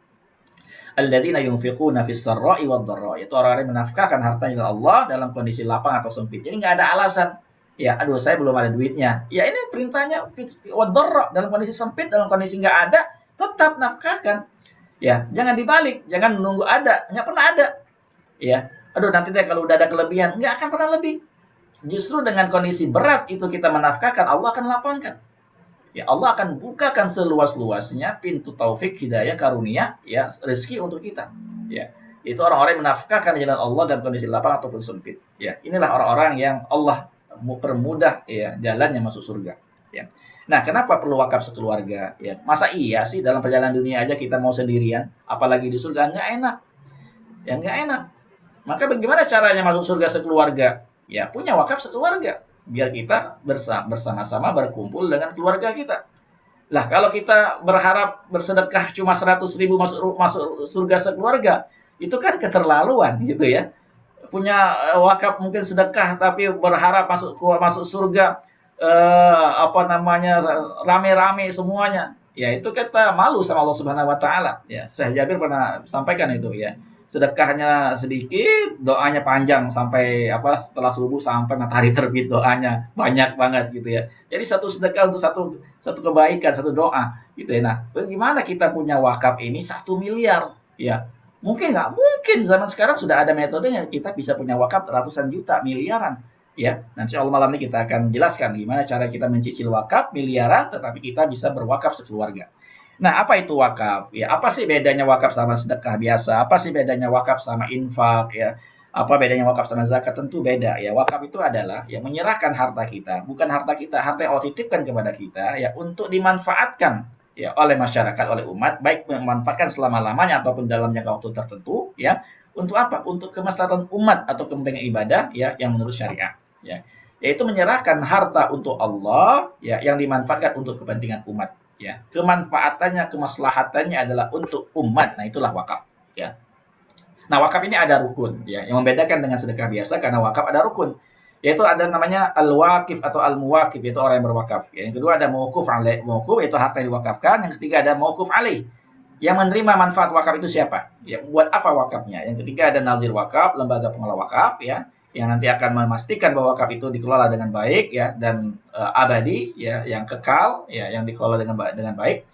Alladzina yunfiquna fis sarra'i wad dharra, itu orang-orang yang menafkahkan hartanya kepada Allah dalam kondisi lapang atau sempit. Jadi nggak ada alasan. Ya, aduh saya belum ada duitnya. Ya ini perintahnya wad dharra, dalam kondisi sempit, dalam kondisi nggak ada, tetap nafkahkan. Ya, jangan dibalik, jangan menunggu ada, nggak pernah ada. Ya, aduh nanti deh kalau udah ada kelebihan, nggak akan pernah lebih. Justru dengan kondisi berat itu kita menafkahkan, Allah akan lapangkan. Ya Allah akan bukakan seluas-luasnya pintu taufik, hidayah, karunia, ya rezeki untuk kita. Ya, itu orang-orang yang menafkahkan jalan Allah dalam kondisi lapang ataupun sempit. Ya, inilah orang-orang yang Allah permudah ya jalannya masuk surga. Ya. Nah, kenapa perlu wakaf sekeluarga? Ya, masa iya sih dalam perjalanan dunia aja kita mau sendirian, apalagi di surga nggak enak. Ya nggak enak. Maka bagaimana caranya masuk surga sekeluarga? Ya punya wakaf sekeluarga. Biar kita bersama-sama berkumpul dengan keluarga kita. Lah kalau kita berharap bersedekah cuma 100.000 masuk surga sekeluarga, itu kan keterlaluan gitu ya. Punya wakaf mungkin sedekah tapi berharap masuk surga apa namanya rame-rame semuanya. Ya itu kita malu sama Allah Subhanahu wa taala. Ya, Syekh Jabir pernah sampaikan itu ya. Sedekahnya sedikit, doanya panjang sampai apa setelah subuh sampai matahari terbit, doanya banyak banget gitu ya. Jadi satu sedekah untuk satu kebaikan, satu doa gitu ya. Nah, bagaimana kita punya wakaf ini 1 miliar? Ya, mungkin nggak mungkin zaman sekarang sudah ada metodenya kita bisa punya wakaf ratusan juta, miliaran. Ya, nanti Allah malam ini kita akan jelaskan gimana cara kita mencicil wakaf miliaran, tetapi kita bisa berwakaf sekeluarga. Nah, apa itu wakaf? Ya, apa sih bedanya wakaf sama sedekah biasa? Apa sih bedanya wakaf sama infak? Ya, apa bedanya wakaf sama zakat? Tentu beda. Ya, wakaf itu adalah ya menyerahkan harta kita, bukan harta kita, harta yang Allah titipkan kepada kita, ya untuk dimanfaatkan ya oleh masyarakat, oleh umat, baik memanfaatkan selama-lamanya ataupun dalam jangka waktu tertentu, ya. Untuk apa? Untuk kemaslahatan umat atau kepentingan ibadah, ya, yang menurut syariat. Ya, yaitu menyerahkan harta untuk Allah, ya, yang dimanfaatkan untuk kepentingan umat. ya. Kemanfaatannya, kemaslahatannya adalah untuk umat. Nah, itulah wakaf, ya. Nah, wakaf ini ada rukun, ya. Yang membedakan dengan sedekah biasa karena wakaf ada rukun. Yaitu ada namanya al-waqif atau al-muwaqif, yaitu orang yang berwakaf. Ya, yang kedua ada mauquf alaih, mauquf itu harta yang diwakafkan. Yang ketiga ada mauquf alaih. Yang menerima manfaat wakaf itu siapa? Ya, buat apa wakafnya? Yang ketiga ada nazir wakaf, lembaga pengelola wakaf, ya, yang nanti akan memastikan bahwa wakaf itu dikelola dengan baik, ya, dan abadi, ya, yang kekal, ya, yang dikelola dengan baik.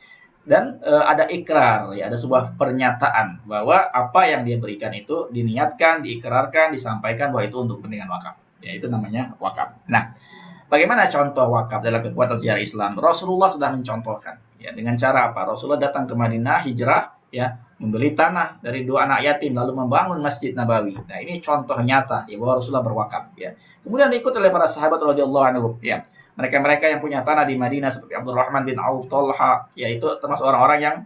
Dan ada ikrar, ya, ada sebuah pernyataan bahwa apa yang dia berikan itu diniatkan, diikrarkan, disampaikan bahwa itu untuk kepentingan wakaf. Ya, itu namanya wakaf. Nah, bagaimana contoh wakaf dalam kekuatan sejarah Islam? Rasulullah sudah mencontohkan, ya, dengan cara apa? Rasulullah datang ke Madinah, hijrah, ya, membeli tanah dari 2 anak yatim, lalu membangun Masjid Nabawi. Nah, ini contoh nyata, ya, bahwa Rasulullah berwakaf, ya. Kemudian diikuti oleh para sahabat radhiyallahu anhum, ya. Mereka-mereka yang punya tanah di Madinah seperti Abdurrahman bin Auf, Thalha, yaitu termasuk orang-orang yang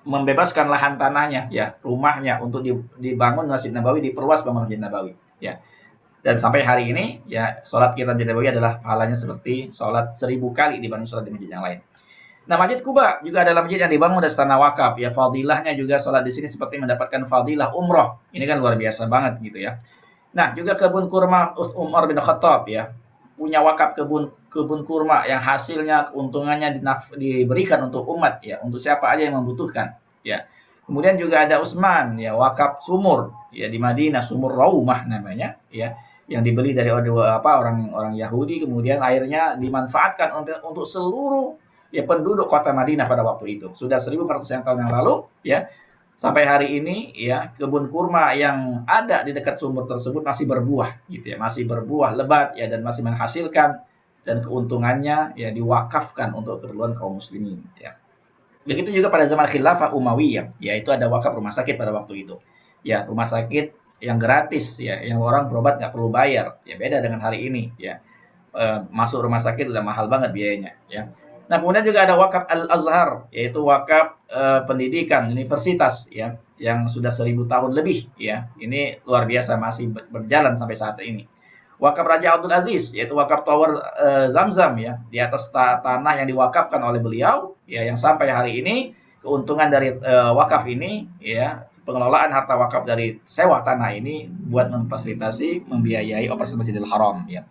membebaskan lahan tanahnya, ya, rumahnya untuk dibangun Masjid Nabawi, diperluas bangun Masjid Nabawi, ya. Dan sampai hari ini, ya, sholat kita di Nabawi adalah pahalanya seperti sholat 1000 kali dibanding sholat di masjid yang lain. Nah, Masjid Kuba juga adalah masjid yang dibangun dari tanah wakaf, ya. Fadilahnya juga sholat di sini seperti mendapatkan fadilah umroh. Ini kan luar biasa banget gitu, ya. Nah, juga kebun kurma Umar bin Khattab, ya, punya wakaf kebun kurma yang hasilnya keuntungannya diberikan untuk umat, ya, untuk siapa aja yang membutuhkan, ya. Kemudian juga ada Utsman, ya, wakaf sumur, ya, di Madinah, sumur Raumah namanya, ya, yang dibeli dari orang Yahudi, kemudian airnya dimanfaatkan untuk seluruh, ya, penduduk kota Madinah pada waktu itu. Sudah 1400 tahun yang lalu, ya, sampai hari ini, ya, kebun kurma yang ada di dekat sumur tersebut masih berbuah, gitu ya, masih berbuah lebat, ya, dan masih menghasilkan, dan keuntungannya, ya, diwakafkan untuk keperluan kaum muslimin, ya. Begitu juga pada zaman Khilafah Umayyah, yaitu ada wakaf rumah sakit pada waktu itu. Ya, rumah sakit yang gratis, ya, yang orang berobat nggak perlu bayar. Ya, beda dengan hari ini, ya. Masuk rumah sakit udah mahal banget biayanya, ya. Nah, kemudian juga ada wakaf Al-Azhar, yaitu wakaf pendidikan universitas, ya, yang sudah 1000 tahun lebih, ya. Ini luar biasa, masih berjalan sampai saat ini. Wakaf Raja Abdul Aziz, yaitu wakaf tower Zamzam, ya, di atas tanah yang diwakafkan oleh beliau, ya, yang sampai hari ini keuntungan dari wakaf ini, ya, pengelolaan harta wakaf dari sewa tanah ini buat memfasilitasi, membiayai operasi Masjidil Haram, ya.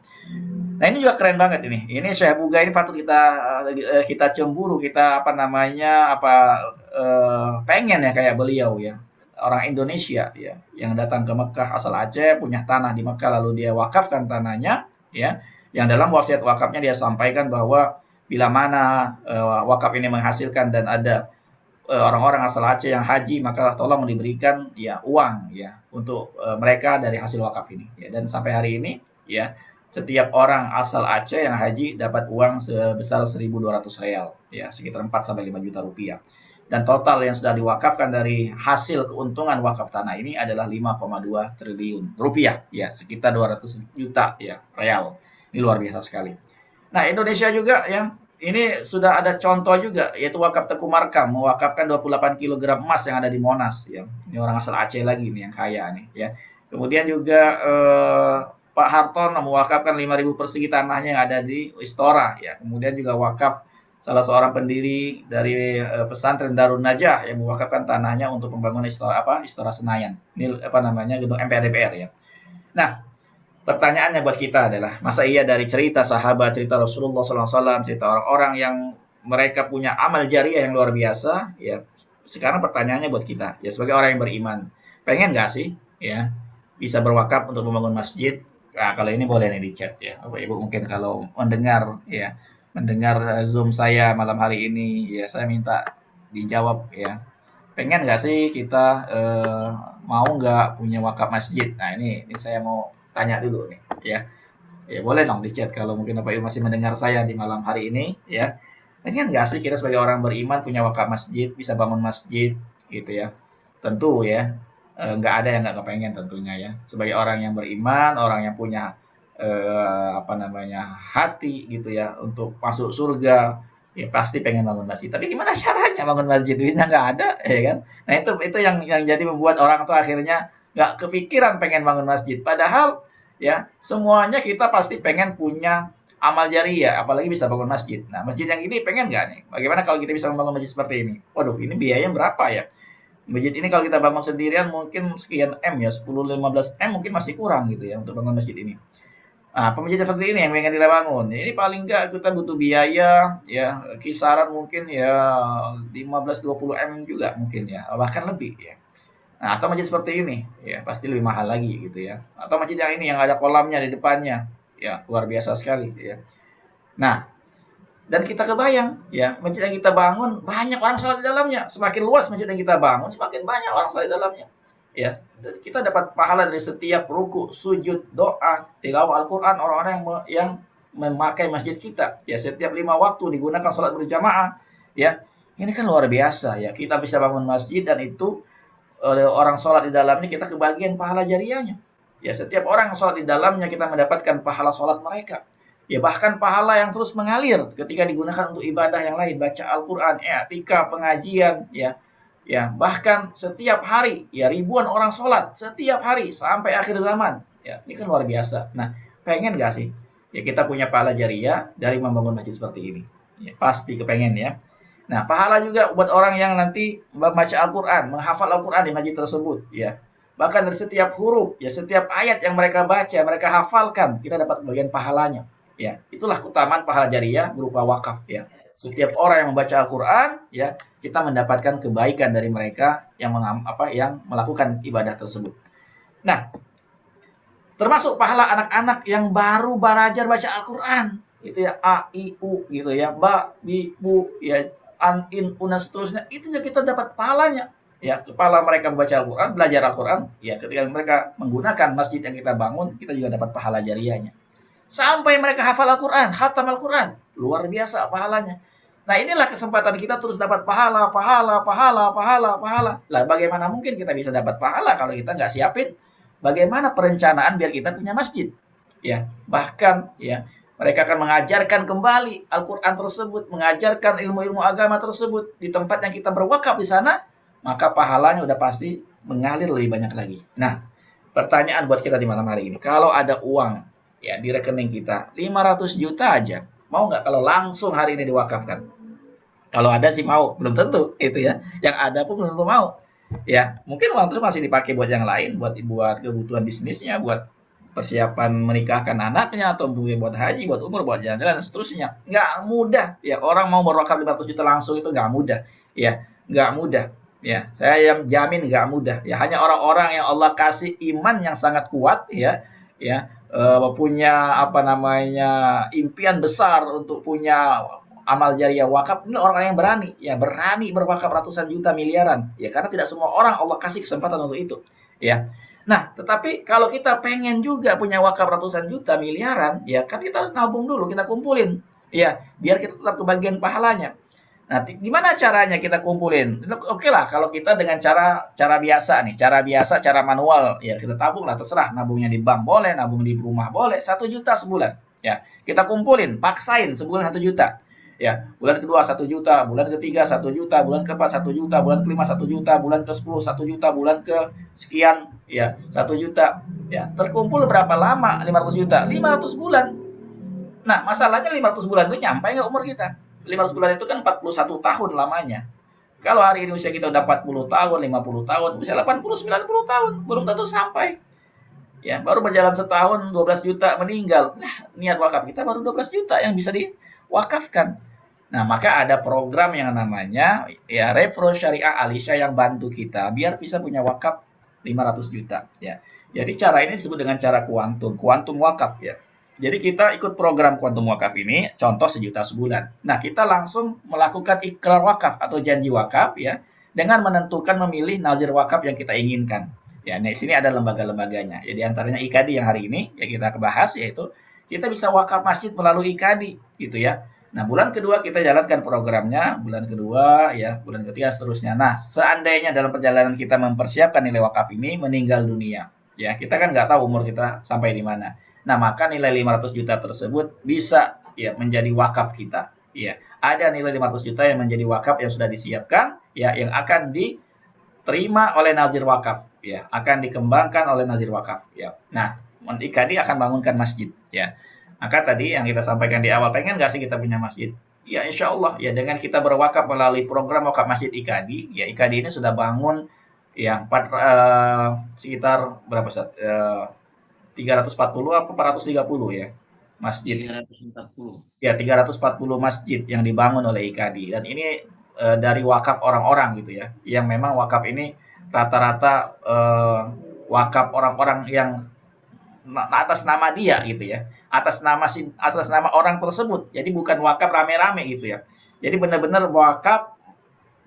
Nah, ini juga keren banget ini. Ini Syekh Buga ini patut kita cemburu, kita pengen ya kayak beliau, ya. Orang Indonesia, ya, yang datang ke Mekah asal Aceh, punya tanah di Mekah lalu dia wakafkan tanahnya, ya. Yang dalam wasiat wakafnya dia sampaikan bahwa bila mana wakaf ini menghasilkan dan ada orang-orang asal Aceh yang haji, maka tolong diberikan, ya, uang, ya, untuk mereka dari hasil wakaf ini, ya. Dan sampai hari ini, ya, setiap orang asal Aceh yang haji dapat uang sebesar 1.200 real, ya, sekitar 4 sampai 5 juta rupiah. Dan total yang sudah diwakafkan dari hasil keuntungan wakaf tanah ini adalah 5,2 triliun rupiah, ya, sekitar 200 juta, ya, real. Ini luar biasa sekali. Nah, Indonesia juga, ya, ini sudah ada contoh juga, yaitu wakaf Teku Markam mewakafkan 28 kg emas yang ada di Monas, ya. Ini orang asal Aceh lagi nih yang kaya nih, ya. Kemudian juga Pak Hartono mewakafkan 5.000 persegi tanahnya yang ada di Istora, ya. Kemudian juga wakaf salah seorang pendiri dari pesantren Darun Najah yang mewakafkan tanahnya untuk pembangunan Istora Senayan. Ini gedung MPR DPR, ya. Nah, pertanyaannya buat kita adalah, masa iya dari cerita sahabat, cerita Rasulullah SAW, cerita orang-orang yang mereka punya amal jariah yang luar biasa, ya. Sekarang pertanyaannya buat kita, ya, sebagai orang yang beriman, pengen nggak sih, ya, bisa berwakaf untuk membangun masjid? Nah, kalau ini boleh nih di chat, ya. Bapak Ibu mungkin kalau mendengar Zoom saya malam hari ini, ya, saya minta dijawab, ya. Pengen nggak sih kita mau nggak punya wakaf masjid? Nah, ini saya mau tanya dulu nih, ya. Ya, boleh dong di chat kalau mungkin Bapak Ibu masih mendengar saya di malam hari ini, ya. Pengen nggak sih kita sebagai orang beriman punya wakaf masjid, bisa bangun masjid, gitu, ya. Tentu, ya, nggak ada yang nggak kepengen tentunya, ya. Sebagai orang yang beriman, orang yang punya hati gitu, ya, untuk masuk surga, ya pasti pengen bangun masjid. Tapi gimana caranya bangun masjid? Duitnya nggak ada, ya kan? Nah, itu yang jadi membuat orang tuh akhirnya nggak kepikiran pengen bangun masjid. Padahal, ya, semuanya kita pasti pengen punya amal jariah, apalagi bisa bangun masjid. Nah, masjid yang ini pengen nggak nih? Bagaimana kalau kita bisa membangun masjid seperti ini? Waduh, ini biayanya berapa ya? Masjid ini kalau kita bangun sendirian mungkin sekian M ya, 10-15 M mungkin masih kurang gitu ya untuk bangun masjid ini. Nah, masjid seperti ini yang pengen kita bangun. Ini paling nggak kita butuh biaya ya kisaran mungkin ya 15-20 M juga mungkin ya, bahkan lebih ya. Nah, atau masjid seperti ini ya pasti lebih mahal lagi gitu ya. Atau masjid yang ini yang ada kolamnya di depannya. Ya, luar biasa sekali ya. Nah, dan kita kebayang ya, masjid yang kita bangun banyak orang sholat di dalamnya. Semakin luas masjid yang kita bangun, semakin banyak orang sholat di dalamnya. Ya, dan kita dapat pahala dari setiap ruku, sujud, doa, tilawah Al-Qur'an orang-orang yang memakai masjid kita. Ya, setiap 5 waktu digunakan sholat berjamaah. Ya, ini kan luar biasa ya. Kita bisa bangun masjid dan itu orang sholat di dalamnya kita kebagian pahala jariahnya. Ya, setiap orang yang sholat di dalamnya kita mendapatkan pahala sholat mereka. Ya, bahkan pahala yang terus mengalir ketika digunakan untuk ibadah yang lain, baca Al-Qur'an, i'tikaf, pengajian, ya. Ya, bahkan setiap hari ya ribuan orang sholat setiap hari sampai akhir zaman. Ya, ini kan luar biasa. Nah, pengen nggak sih ya kita punya pahala jariah dari membangun masjid seperti ini? Ya, pasti kepengen ya. Nah, pahala juga buat orang yang nanti membaca Al-Qur'an, menghafal Al-Qur'an di masjid tersebut, ya. Bahkan dari setiap huruf, ya setiap ayat yang mereka baca, mereka hafalkan, kita dapat bagian pahalanya. Ya, itulah keutamaan pahala jariah berupa wakaf, ya. Setiap orang yang membaca Al-Qur'an, ya, kita mendapatkan kebaikan dari mereka yang yang melakukan ibadah tersebut. Nah, termasuk pahala anak-anak yang baru belajar baca Al-Qur'an, itu ya A, I, U gitu ya, ba, bi, bu, ya an, in, una seterusnya, itu juga kita dapat pahalanya. Ya, kepala mereka membaca Al-Qur'an, belajar Al-Qur'an, ya ketika mereka menggunakan masjid yang kita bangun, kita juga dapat pahala jariahnya. Sampai mereka hafal Al-Qur'an, khatam Al-Qur'an, luar biasa pahalanya. Nah, inilah kesempatan kita terus dapat pahala, pahala, pahala, pahala, pahala. Lah, bagaimana mungkin kita bisa dapat pahala kalau kita nggak siapin bagaimana perencanaan biar kita punya masjid? Ya, bahkan ya mereka akan mengajarkan kembali Al-Qur'an tersebut, mengajarkan ilmu-ilmu agama tersebut di tempat yang kita berwakaf di sana, maka pahalanya udah pasti mengalir lebih banyak lagi. Nah, pertanyaan buat kita di malam hari ini, kalau ada uang ya di rekening kita 500 juta aja, mau nggak kalau langsung hari ini diwakafkan? Kalau ada sih mau, belum tentu itu ya. Yang ada pun belum tentu mau. Ya, mungkin uang itu masih dipakai buat yang lain, buat kebutuhan bisnisnya, buat persiapan menikahkan anaknya atau buat haji, buat umur, buat jalan-jalan dan seterusnya. Nggak mudah. Ya, orang mau berwakaf 500 juta langsung itu nggak mudah. Ya, nggak mudah. Ya, saya yang jamin nggak mudah. Ya, hanya orang-orang yang Allah kasih iman yang sangat kuat ya, punya impian besar untuk punya amal jariah wakaf, ini orang-orang yang berani berwakaf ratusan juta miliaran, ya karena tidak semua orang Allah kasih kesempatan untuk itu, ya. Nah, tetapi kalau kita pengen juga punya wakaf ratusan juta miliaran, ya kan kita harus nabung dulu, kita kumpulin, ya, biar kita tetap kebagian pahalanya. Nah, gimana caranya kita kumpulin? Oke lah, kalau kita dengan cara biasa nih, cara manual, ya kita tabung lah, terserah. Nabungnya di bank boleh, nabung di rumah boleh, 1 juta sebulan. Ya, kita kumpulin, paksain sebulan 1 juta. Ya, bulan kedua 1 juta, bulan ketiga 1 juta, bulan keempat 1 juta, bulan kelima 1 juta, bulan ke-10 1 juta, bulan ke sekian ya 1 juta. Ya, terkumpul berapa lama? 500 juta, 500 bulan. Nah, masalahnya 500 bulan itu nyampe nggak umur kita? 500 bulan itu kan 41 tahun lamanya. Kalau hari ini usia kita udah 40 tahun, 50 tahun, usia 80, 90 tahun, belum tentu sampai. Ya, baru berjalan setahun 12 juta meninggal. Nah, niat wakaf kita baru 12 juta yang bisa diwakafkan. Nah, maka ada program yang namanya ya Refro Syariah Alisha yang bantu kita biar bisa punya wakaf 500 juta ya. Jadi cara ini disebut dengan cara kuantum wakaf ya. Jadi kita ikut program kuantum wakaf ini, contoh 1 juta sebulan. Nah, kita langsung melakukan ikrar wakaf atau janji wakaf ya dengan menentukan memilih nazir wakaf yang kita inginkan. Ya, di sini ada lembaga-lembaganya. Ya, di antaranya IKADI yang hari ini ya kita bahas, yaitu kita bisa wakaf masjid melalui IKADI gitu ya. Nah, bulan kedua kita jalankan programnya, bulan kedua ya, bulan ketiga seterusnya. Nah, seandainya dalam perjalanan kita mempersiapkan nilai wakaf ini meninggal dunia, ya kita kan nggak tahu umur kita sampai di mana. Nah, maka nilai 500 juta tersebut bisa ya menjadi wakaf kita. Ya, ada nilai 500 juta yang menjadi wakaf yang sudah disiapkan, ya yang akan diterima oleh nazir wakaf, ya akan dikembangkan oleh nazir wakaf. Ya, nah, IKADI akan bangunkan masjid, ya. Maka tadi yang kita sampaikan di awal, pengen nggak sih kita punya masjid? Ya insya Allah ya, dengan kita berwakaf melalui program wakaf masjid IKADI, ya IKADI ini sudah bangun ya sekitar berapa Ustaz? 340 apa 430 ya masjid. 340. Ya 340 masjid yang dibangun oleh IKADI, dan ini dari wakaf orang-orang gitu ya, yang memang wakaf ini rata-rata wakaf orang-orang yang atas nama dia gitu ya, atas nama orang tersebut. Jadi bukan wakaf rame-rame gitu ya. Jadi benar-benar wakaf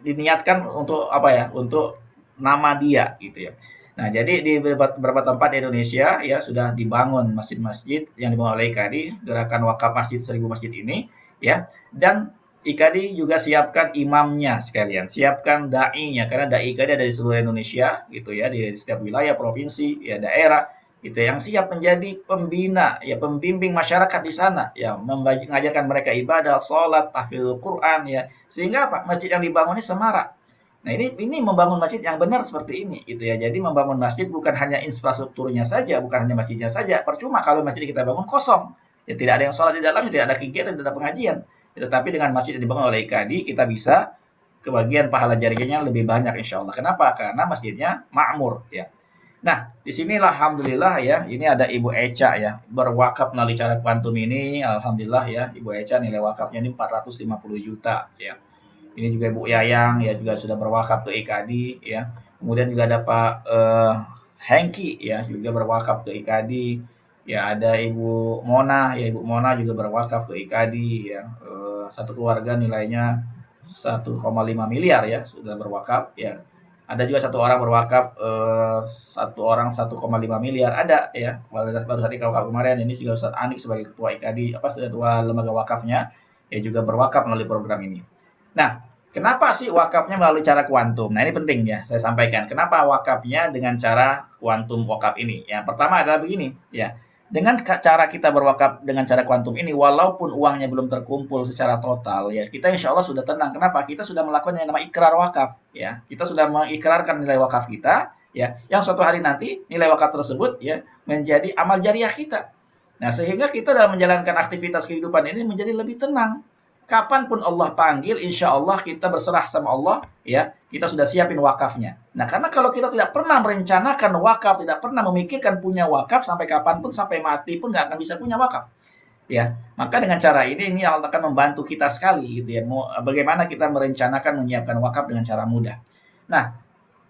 diniatkan untuk apa ya? Untuk nama dia gitu ya. Nah, jadi di beberapa tempat di Indonesia ya sudah dibangun masjid-masjid yang dibangun oleh IKADI, gerakan wakaf masjid 1000 masjid ini ya. Dan IKADI juga siapkan imamnya sekalian, siapkan dai-nya, karena dai IKADI ada di seluruh Indonesia gitu ya, di setiap wilayah, provinsi, ya daerah gitu, yang siap menjadi pembina ya, pembimbing masyarakat di sana ya, mengajarkan mereka ibadah, sholat, tahfidz Quran ya, sehingga apa? Masjid yang dibangun ini semarak. Nah, ini membangun masjid yang benar seperti ini gitu ya. Jadi membangun masjid bukan hanya infrastrukturnya saja, bukan hanya masjidnya saja. Percuma kalau masjid kita bangun kosong. Ya tidak ada yang sholat di dalamnya, tidak ada kegiatan, tidak ada pengajian. Tetapi dengan masjid yang dibangun oleh IKADI, kita bisa kebagian pahala jariahnya lebih banyak insya Allah. Kenapa? Karena masjidnya makmur ya. Nah, disinilah alhamdulillah ya, ini ada Ibu Eca ya, berwakaf melalui cara kuantum ini, alhamdulillah ya, Ibu Eca nilai wakafnya ini 450 juta ya. Ini juga Ibu Yayang ya, juga sudah berwakaf ke IKADI ya. Kemudian juga ada Pak Hengki ya, juga berwakaf ke IKADI. Ya, ada Ibu Mona ya, Ibu Mona juga berwakaf ke IKADI ya. Satu keluarga nilainya 1,5 miliar ya, sudah berwakaf ya. Ada juga satu orang berwakaf, satu orang 1,5 miliar ada ya. Baru tadi wakaf kemarin, ini juga Ustaz Anik sebagai ketua IKADI, ketua lembaga wakafnya ya, juga berwakaf melalui program ini. Nah, kenapa sih wakafnya melalui cara kuantum? Nah, ini penting ya, saya sampaikan. Kenapa wakafnya dengan cara kuantum wakaf ini? Yang pertama adalah begini, ya. Dengan cara kita berwakaf dengan cara kuantum ini, walaupun uangnya belum terkumpul secara total, ya, kita insya Allah sudah tenang. Kenapa? Kita sudah melakukan yang namanya ikrar wakaf, ya. Kita sudah mengikrarkan nilai wakaf kita, ya, yang suatu hari nanti nilai wakaf tersebut, ya, menjadi amal jariah kita. Nah, sehingga kita dalam menjalankan aktivitas kehidupan ini menjadi lebih tenang. Kapanpun Allah panggil, insya Allah kita berserah sama Allah, ya, kita sudah siapin wakafnya. Nah, karena kalau kita tidak pernah merencanakan wakaf, tidak pernah memikirkan punya wakaf, sampai kapanpun, sampai mati pun nggak akan bisa punya wakaf. Ya, maka dengan cara ini Allah akan membantu kita sekali, gitu ya. Bagaimana kita merencanakan menyiapkan wakaf dengan cara mudah. Nah,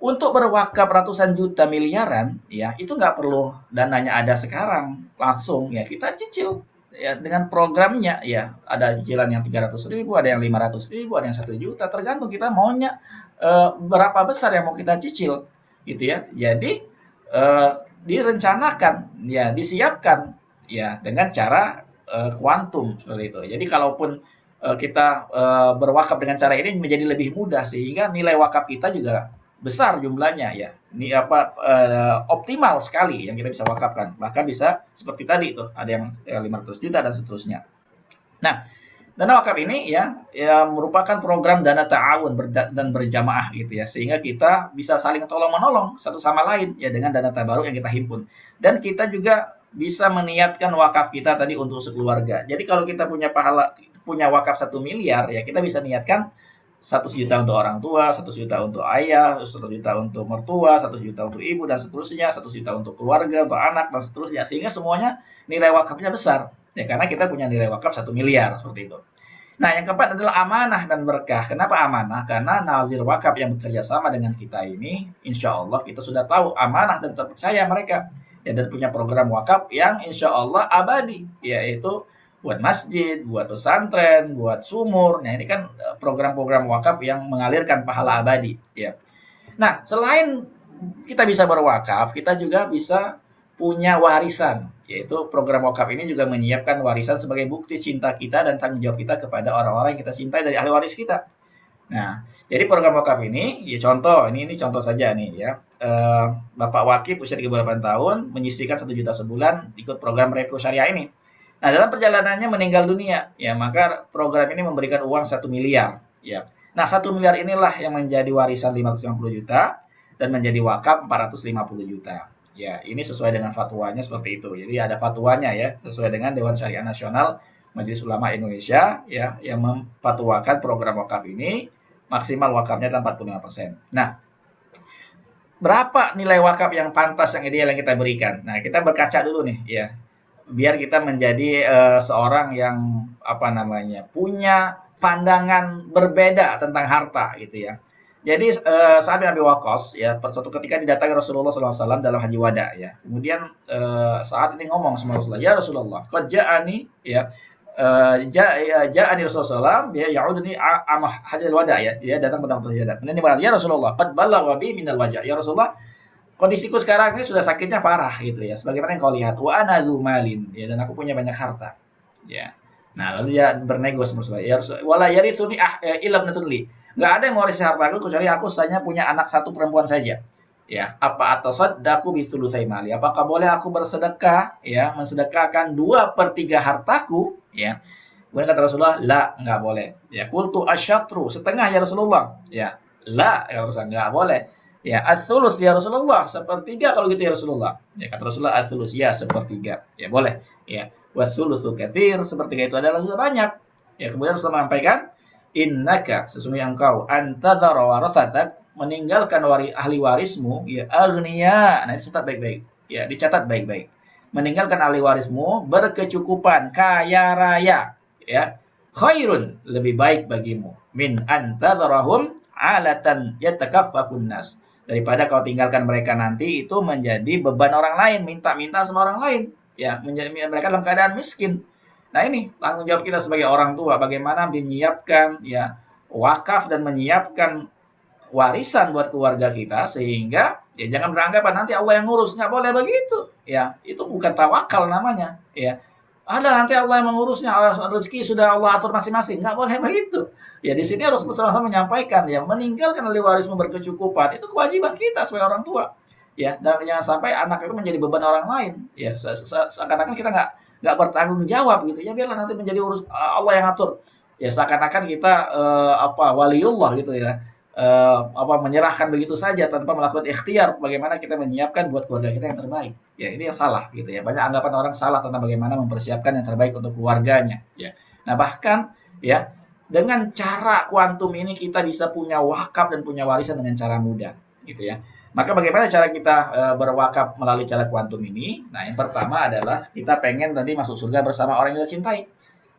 untuk berwakaf ratusan juta miliaran, ya, itu nggak perlu dananya ada sekarang, langsung, ya, kita cicil. Ya, dengan programnya ya, ada cicilan yang 300.000, ada yang 500.000, ada yang 1 juta, tergantung kita maunya berapa besar yang mau kita cicil gitu ya. Jadi direncanakan ya, disiapkan ya dengan cara kuantum seperti itu. Jadi kalaupun kita berwakaf dengan cara ini menjadi lebih mudah, sehingga nilai wakaf kita juga besar jumlahnya ya. Ini optimal sekali yang kita bisa wakafkan. Bahkan bisa seperti tadi itu, ada yang 500 juta dan seterusnya. Nah, dana wakaf ini ya merupakan program dana ta'awun dan berjamaah gitu ya. Sehingga kita bisa saling tolong-menolong satu sama lain ya, dengan dana tabaruk yang kita himpun. Dan kita juga bisa meniatkan wakaf kita tadi untuk sekeluarga. Jadi kalau kita punya wakaf 1 miliar ya, kita bisa niatkan 1 juta untuk orang tua, 1 juta untuk ayah, 1 juta untuk mertua, 1 juta untuk ibu, dan seterusnya, 1 juta untuk keluarga, untuk anak, dan seterusnya. Sehingga semuanya nilai wakafnya besar. Ya, karena kita punya nilai wakaf 1 miliar, seperti itu. Nah, yang keempat adalah amanah dan berkah. Kenapa amanah? Karena nazir wakaf yang bekerja sama dengan kita ini, insya Allah kita sudah tahu amanah dan terpercaya mereka. Ya, dan punya program wakaf yang insya Allah abadi, yaitu buat masjid, buat pesantren, buat sumur. Nah, ini kan program-program wakaf yang mengalirkan pahala abadi ya. Nah, selain kita bisa berwakaf, kita juga bisa punya warisan, yaitu program wakaf ini juga menyiapkan warisan sebagai bukti cinta kita dan tanggung jawab kita kepada orang-orang yang kita cintai dari ahli waris kita. Nah, jadi program wakaf ini, ya contoh, ini contoh saja nih ya. Bapak Wakif usia 38 tahun menyisihkan 1 juta sebulan ikut program Revo Syariah ini. Nah, dalam perjalanannya meninggal dunia, ya, maka program ini memberikan uang 1 miliar, ya. Nah, 1 miliar inilah yang menjadi warisan 550 juta dan menjadi wakaf 450 juta. Ya, ini sesuai dengan fatwanya seperti itu. Jadi ada fatwanya ya, sesuai dengan Dewan Syariah Nasional Majelis Ulama Indonesia ya, yang memfatwakan program wakaf ini maksimal wakafnya 45%. Nah, berapa nilai wakaf yang pantas, yang ideal yang kita berikan? Nah, kita berkaca dulu nih ya, biar kita menjadi seorang yang apa namanya, punya pandangan berbeda tentang harta gitu ya. Jadi Sa'ad bin Abi Waqqas ya, suatu ketika didatangi Rasulullah SAW dalam haji wada ya. Kemudian Sa'ad ini ngomong sama Rasulullah, ya Rasulullah, qad ja'ani ya, ja'ani Rasulullah SAW, dia ya'uduni amah hajjal wada ya, dia datang pada waktu hajjal wada. Kemudian dia bilang, ya Rasulullah, qad balagha bi minal wajah. Ya Rasulullah, kondisiku sekarang ini sudah sakitnya parah gitu ya. Sebagaimana yang kau lihat, wa ana dzu malin ya, dan aku punya banyak harta. Ya. Nah, lalu dia bernego sama Rasulullah. Ya Rasul, wala yarithuni illa ibnatun li. Enggak ada yang mewarisi hartaku kecuali aku hanya punya anak satu perempuan saja. Ya, apa atasaddaqu bi sulusai mali? Apakah boleh aku bersedekah ya, mensedekahkan 2/3 hartaku ya? Kemudian kata Rasulullah, la, enggak boleh. Ya, qultu asyatru, setengah ya Rasulullah. Ya, la, ya Rasulullah, enggak boleh. Ya, as-sulus ya Rasulullah, sepertiga kalau gitu ya Rasulullah. Ya, kata Rasulullah, as-sulus ya sepertiga. Ya, boleh. Ya, was-sulusu katsir, sepertiga itu adalah sudah banyak. Ya, kemudian Rasulullah menyampaikan, innaka, sesungguhnya engkau, antadzara warasatak, meninggalkan ahli warismu, ya agniya. Nah, itu catat baik-baik. Ya, dicatat baik-baik. Meninggalkan ahli warismu berkecukupan, kaya raya. Ya, khairun, lebih baik bagimu, min antadzarahum alatan yatakaffafun nas, daripada kau tinggalkan mereka nanti itu menjadi beban orang lain, minta-minta sama orang lain, ya, menjadi mereka dalam keadaan miskin. Nah, ini tanggung jawab kita sebagai orang tua, bagaimana menyiapkan ya wakaf dan menyiapkan warisan buat keluarga kita, sehingga ya jangan beranggapan nanti Allah yang ngurus. Nggak boleh begitu ya, itu bukan tawakal namanya ya. Ada nanti Allah yang mengurusnya, rezeki sudah Allah atur masing-masing. Nggak boleh begitu. Ya, di sini Rasulullah SAW menyampaikan ya, meninggalkan ahli warismu berkecukupan itu kewajiban kita sebagai orang tua. Ya, dan jangan sampai anak itu menjadi beban orang lain. Ya, seakan-akan kita nggak bertanggung jawab gitu. Ya, biarlah nanti menjadi Allah yang atur. Ya, seakan-akan kita waliullah gitu ya. Menyerahkan begitu saja tanpa melakukan ikhtiar bagaimana kita menyiapkan buat keluarga kita yang terbaik. Ya, ini yang salah gitu ya. Banyak anggapan orang salah tentang bagaimana mempersiapkan yang terbaik untuk keluarganya ya. Nah, bahkan ya, dengan cara kuantum ini kita bisa punya wakaf dan punya warisan dengan cara mudah gitu ya. Maka bagaimana cara kita berwakaf melalui cara kuantum ini? Nah, yang pertama adalah kita pengen tadi masuk surga bersama orang yang kita cintai.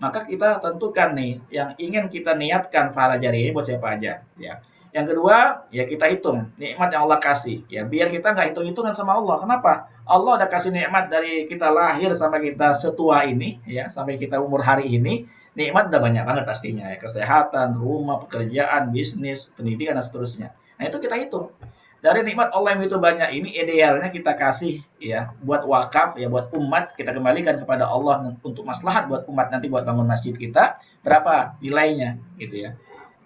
Maka kita tentukan nih yang ingin kita niatkan pahala jariah ini buat siapa aja ya. Yang kedua, ya kita hitung nikmat yang Allah kasih. Ya, biar kita nggak hitung-hitungan sama Allah. Kenapa? Allah udah kasih nikmat dari kita lahir sampai kita setua ini, ya, sampai kita umur hari ini. Nikmat udah banyak banget pastinya ya. Kesehatan, rumah, pekerjaan, bisnis, pendidikan, dan seterusnya. Nah, itu kita hitung. Dari nikmat Allah yang begitu banyak ini, idealnya kita kasih ya buat wakaf, ya buat umat, kita kembalikan kepada Allah untuk maslahat buat umat, nanti buat bangun masjid kita, berapa nilainya gitu ya.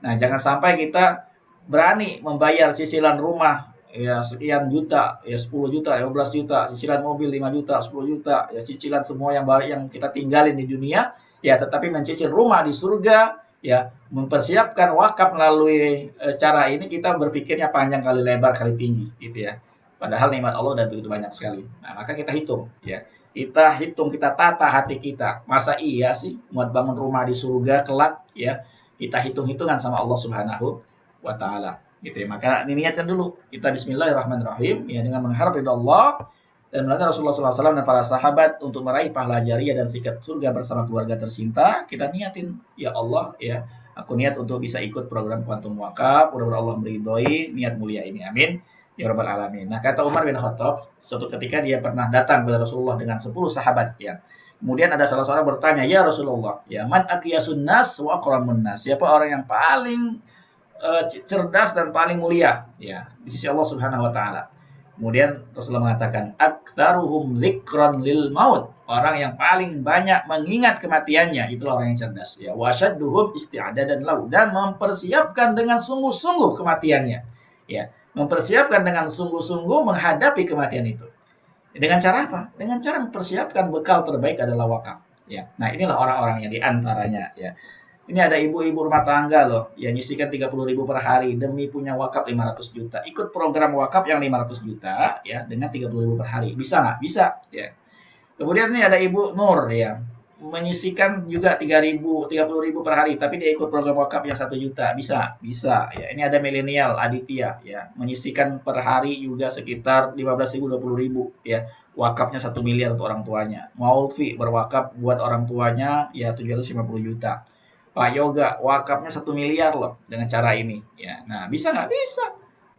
Nah, jangan sampai kita berani membayar cicilan rumah ya sekian juta, ya 10 juta, 15 juta, cicilan mobil 5 juta, 10 juta, ya cicilan semua yang kita tinggalin di dunia, ya tetapi mencicil rumah di surga, ya mempersiapkan wakaf melalui cara ini kita berpikirnya panjang kali lebar kali tinggi gitu ya. Padahal nikmat Allah udah begitu banyak sekali. Nah, maka kita hitung ya. Kita hitung, kita tata hati kita. Masa iya sih buat bangun rumah di surga kelak ya? Kita hitung-hitungan sama Allah Subhanahu wa ta'ala gitu ya. Maka niatkan dulu kita bismillahirrahmanirrahim ya, dengan mengharap ridha Allah dan melalui Rasulullah SAW dan para sahabat untuk meraih pahala jariah dan sikat surga bersama keluarga tercinta. Kita niatin, ya Allah ya, aku niat untuk bisa ikut program kuantum wakaf, mudah-mudahan Allah meridhoi niat mulia ini, amin ya rabbal alamin. Nah, kata Umar bin Khattab, suatu ketika dia pernah datang kepada Rasulullah dengan 10 sahabat ya. Kemudian ada salah seorang bertanya, ya Rasulullah ya, man aqyasun nas wa aqramun nas, siapa orang yang paling cerdas dan paling mulia ya di sisi Allah Subhanahu wa taala. Kemudian Rasulullah mengatakan aktsaruhum dzikran lil maut, orang yang paling banyak mengingat kematiannya itulah orang yang cerdas ya. Wasyadduhum isti'dadan lahu, dan mempersiapkan dengan sungguh-sungguh kematiannya ya, mempersiapkan dengan sungguh-sungguh menghadapi kematian itu. Dengan cara apa? Dengan cara mempersiapkan bekal terbaik adalah wakaf ya. Nah, inilah orang-orang yang diantaranya ya. Ini ada ibu-ibu rumah tangga loh, yang nyisikan 30.000 per hari demi punya wakaf 500 juta. Ikut program wakaf yang 500 juta ya dengan 30.000 per hari. Bisa nggak? Bisa ya. Kemudian ini ada Ibu Nur ya, menyisikan juga 30.000 per hari, tapi dia ikut program wakaf yang 1 juta. Bisa, bisa ya. Ini ada milenial Aditya ya, menyisikan per hari juga sekitar 15.000 20.000 ya. Wakafnya 1 miliar untuk orang tuanya. Maulvi berwakaf buat orang tuanya ya 750 juta. Pak Yoga wakafnya 1 miliar loh dengan cara ini ya. Nah, bisa nggak? Bisa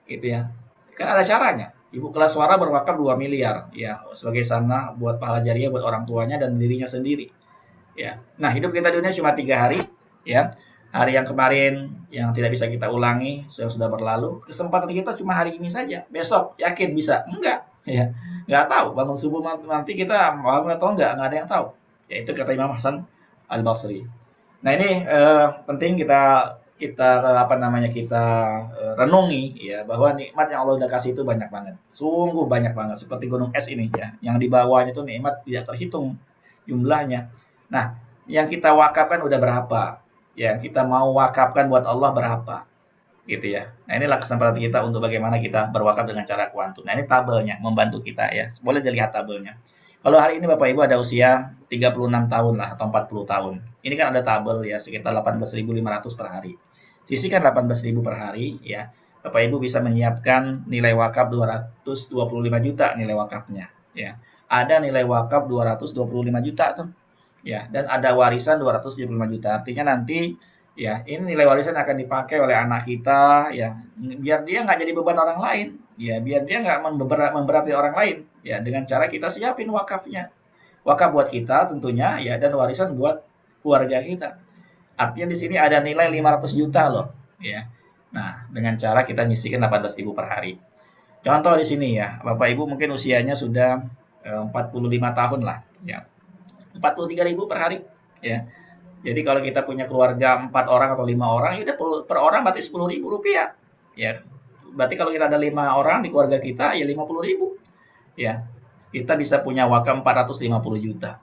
gitu ya. Kan ada caranya. Ibu kelas suara berwakaf 2 miliar ya sebagai sana buat pahala jariah buat orang tuanya dan dirinya sendiri ya. Nah, hidup kita di dunia cuma 3 hari ya. Hari yang kemarin yang tidak bisa kita ulangi yang sudah berlalu. Kesempatan kita cuma hari ini saja. Besok yakin bisa? Enggak ya. Enggak tahu bangun subuh nanti kita bangun atau enggak ada yang tahu. Ya itu kata Imam Hasan Al-Basri. Nah, ini penting kita kita apa namanya kita renungi ya bahwa nikmat yang Allah udah kasih itu banyak banget. Sungguh banyak banget seperti gunung es ini ya. Yang di bawahnya itu nikmat tidak terhitung jumlahnya. Nah, yang kita wakafkan udah berapa? Yang kita mau wakafkan buat Allah berapa? Gitu ya. Nah, inilah kesempatan kita untuk bagaimana kita berwakaf dengan cara kuantum. Nah, ini tabelnya membantu kita ya. Boleh dilihat tabelnya. Kalau hari ini Bapak Ibu ada usia 36 tahun lah atau 40 tahun. Ini kan ada tabel ya sekitar 18.500 per hari. Sisihkan 18.000 per hari ya. Bapak Ibu bisa menyiapkan nilai wakaf 225 juta nilai wakafnya ya. Ada nilai wakaf 225 juta tuh. Ya, dan ada warisan 275 juta. Artinya nanti ya, ini nilai warisan akan dipakai oleh anak kita ya, biar dia nggak jadi beban orang lain. Ya, biar dia nggak memberati orang lain. Ya, dengan cara kita siapin wakafnya. Wakaf buat kita tentunya ya dan warisan buat keluarga kita. Artinya di sini ada nilai 500 juta loh, ya. Nah, dengan cara kita nyisikan 18.000 per hari. Contoh di sini ya, Bapak Ibu mungkin usianya sudah 45 tahun lah, ya. 43.000 per hari, ya. Jadi kalau kita punya keluarga 4 orang atau 5 orang, ya udah per orang berarti 10.000 rupiah. Ya, berarti kalau kita ada 5 orang di keluarga kita, ya 50.000. Ya, kita bisa punya wakaf 450 juta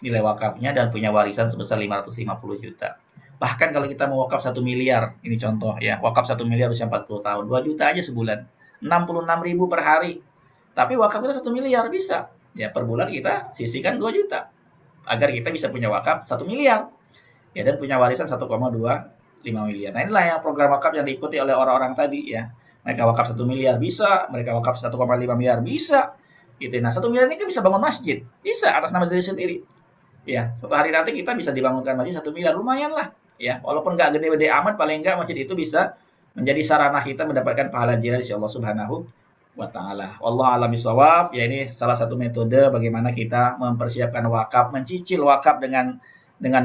nilai wakafnya dan punya warisan sebesar 550 juta. Bahkan kalau kita mau wakaf 1 miliar, ini contoh ya, wakaf 1 miliar usia 40 tahun, 2 juta aja sebulan. 66.000 per hari. Tapi wakaf kita 1 miliar bisa. Ya, per bulan kita sisihkan 2 juta agar kita bisa punya wakaf 1 miliar. Ya, dan punya warisan 1,25 miliar. Nah, inilah yang program wakaf yang diikuti oleh orang-orang tadi ya. Mereka wakaf 1 miliar bisa, mereka wakaf 1,5 miliar bisa. Gitu. Nah, 1 miliar ini kan bisa bangun masjid, bisa atas nama diri sendiri. Ya, suatu hari nanti kita bisa dibangunkan masjid 1 miliar, lumayan lah. Ya, walaupun nggak gede-gede amat, paling nggak masjid itu bisa menjadi sarana kita mendapatkan pahala jariah dari Allah Subhanahu wa taala. Wallahu a'lam bishawab. Ya, ini salah satu metode bagaimana kita mempersiapkan wakaf, mencicil wakaf dengan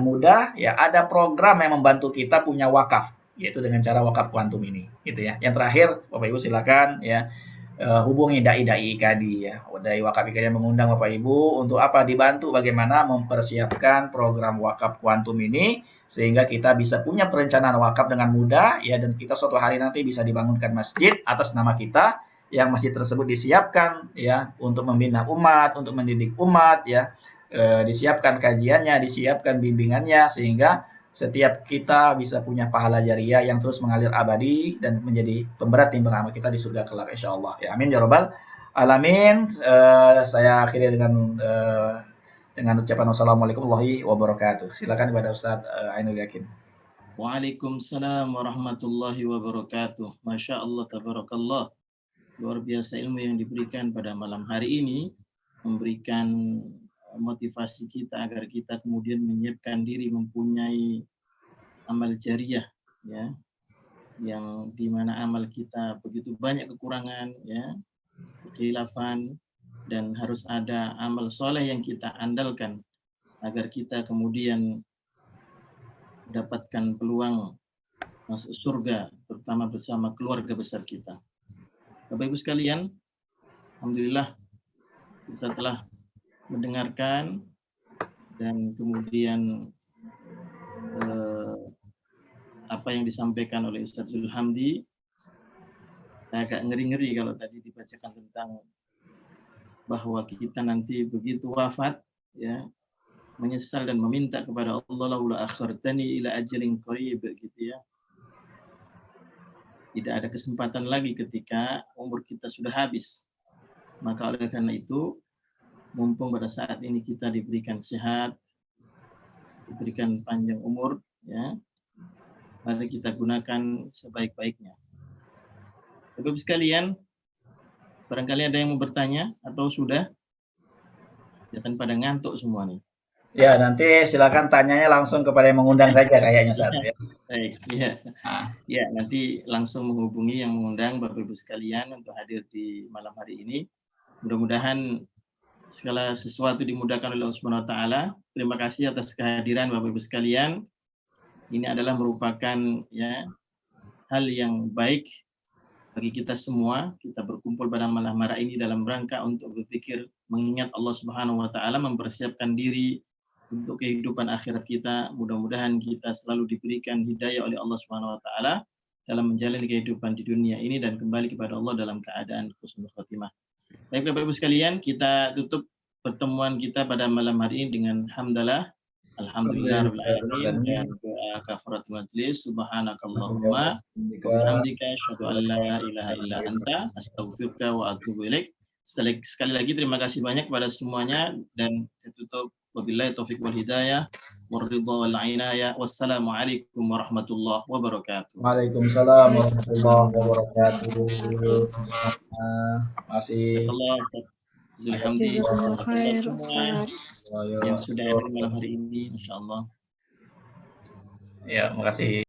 mudah. Ya, ada program yang membantu kita punya wakaf, yaitu dengan cara wakaf kuantum ini, gitu ya. Yang terakhir, Bapak Ibu silakan ya hubungi dai-dai IKADI ya. Dai Wakaf IKADI yang mengundang Bapak Ibu untuk apa? Dibantu bagaimana mempersiapkan program wakaf kuantum ini sehingga kita bisa punya perencanaan wakaf dengan mudah ya dan kita suatu hari nanti bisa dibangunkan masjid atas nama kita yang masjid tersebut disiapkan ya untuk membina umat, untuk mendidik umat ya. Disiapkan kajiannya, disiapkan bimbingannya sehingga setiap kita bisa punya pahala jariah yang terus mengalir abadi dan menjadi pemberat timbang amal kita di surga kelak insyaallah. Ya amin ya rabbal alamin. Saya akhiri dengan ucapan wassalamualaikum warahmatullahi wabarakatuh. Silakan kepada Ustaz Ainul Yakin. Waalaikumsalam warahmatullahi wabarakatuh. Masya Allah, tabarakallah. Luar biasa ilmu yang diberikan pada malam hari ini, memberikan motivasi kita agar kita kemudian menyiapkan diri mempunyai amal jariah, ya, yang dimana amal kita begitu banyak kekurangan, ya, kekhilafan, dan harus ada amal soleh yang kita andalkan agar kita kemudian mendapatkan peluang masuk surga, terutama bersama keluarga besar kita. Bapak Ibu sekalian, alhamdulillah kita telah mendengarkan dan kemudian apa yang disampaikan oleh Ustaz Zulhamdi. Saya agak ngeri-ngeri kalau tadi dibacakan tentang bahwa kita nanti begitu wafat, ya, menyesal dan meminta kepada Allah, laula akhartani ila ajalin qarib, gitu ya. Tidak ada kesempatan lagi ketika umur kita sudah habis. Maka oleh karena itu, mumpung pada saat ini kita diberikan sehat, diberikan panjang umur, ya, mari kita gunakan sebaik-baiknya. Bapak-Ibu sekalian, barangkali ada yang mau bertanya atau sudah? Ya kan pada ngantuk semua nih. Ya, nanti silakan tanyanya langsung kepada yang mengundang saja kayaknya Ustaz ya. Baik, ya. Ya, nanti langsung menghubungi yang mengundang Bapak-Ibu sekalian untuk hadir di malam hari ini. Mudah-mudahan segala sesuatu dimudahkan oleh Allah Subhanahu wa taala. Terima kasih atas kehadiran Bapak-Ibu sekalian. Ini adalah merupakan ya hal yang baik bagi kita semua. Kita berkumpul pada malam hari ini dalam rangka untuk berpikir mengingat Allah Subhanahu wa taala, mempersiapkan diri untuk kehidupan akhirat kita. Mudah-mudahan kita selalu diberikan hidayah oleh Allah Subhanahu wa taala dalam menjalani kehidupan di dunia ini dan kembali kepada Allah dalam keadaan husnul khotimah. Baik Bapak-Ibu sekalian, kita tutup pertemuan kita pada malam hari ini dengan hamdalah. Alhamdulillah rabbil alamin dan doa kafaratul majlis. Subhanakallahumma wa bihamdika asyhadu an la ilaha illa anta astaghfiruka wa atubu ilaik. Sekali lagi terima kasih banyak kepada semuanya dan saya tutup. Wabillahi taufiq wal hidayah waridha wal inayah. Wassalamualaikum warahmatullahi wabarakatuh. Waalaikumsalam warahmatullahi wabarakatuh. Masih. Jazakallahu khair, Ustaz. Yang sudah hadir malam hari ini, insyaallah. Ya, makasih.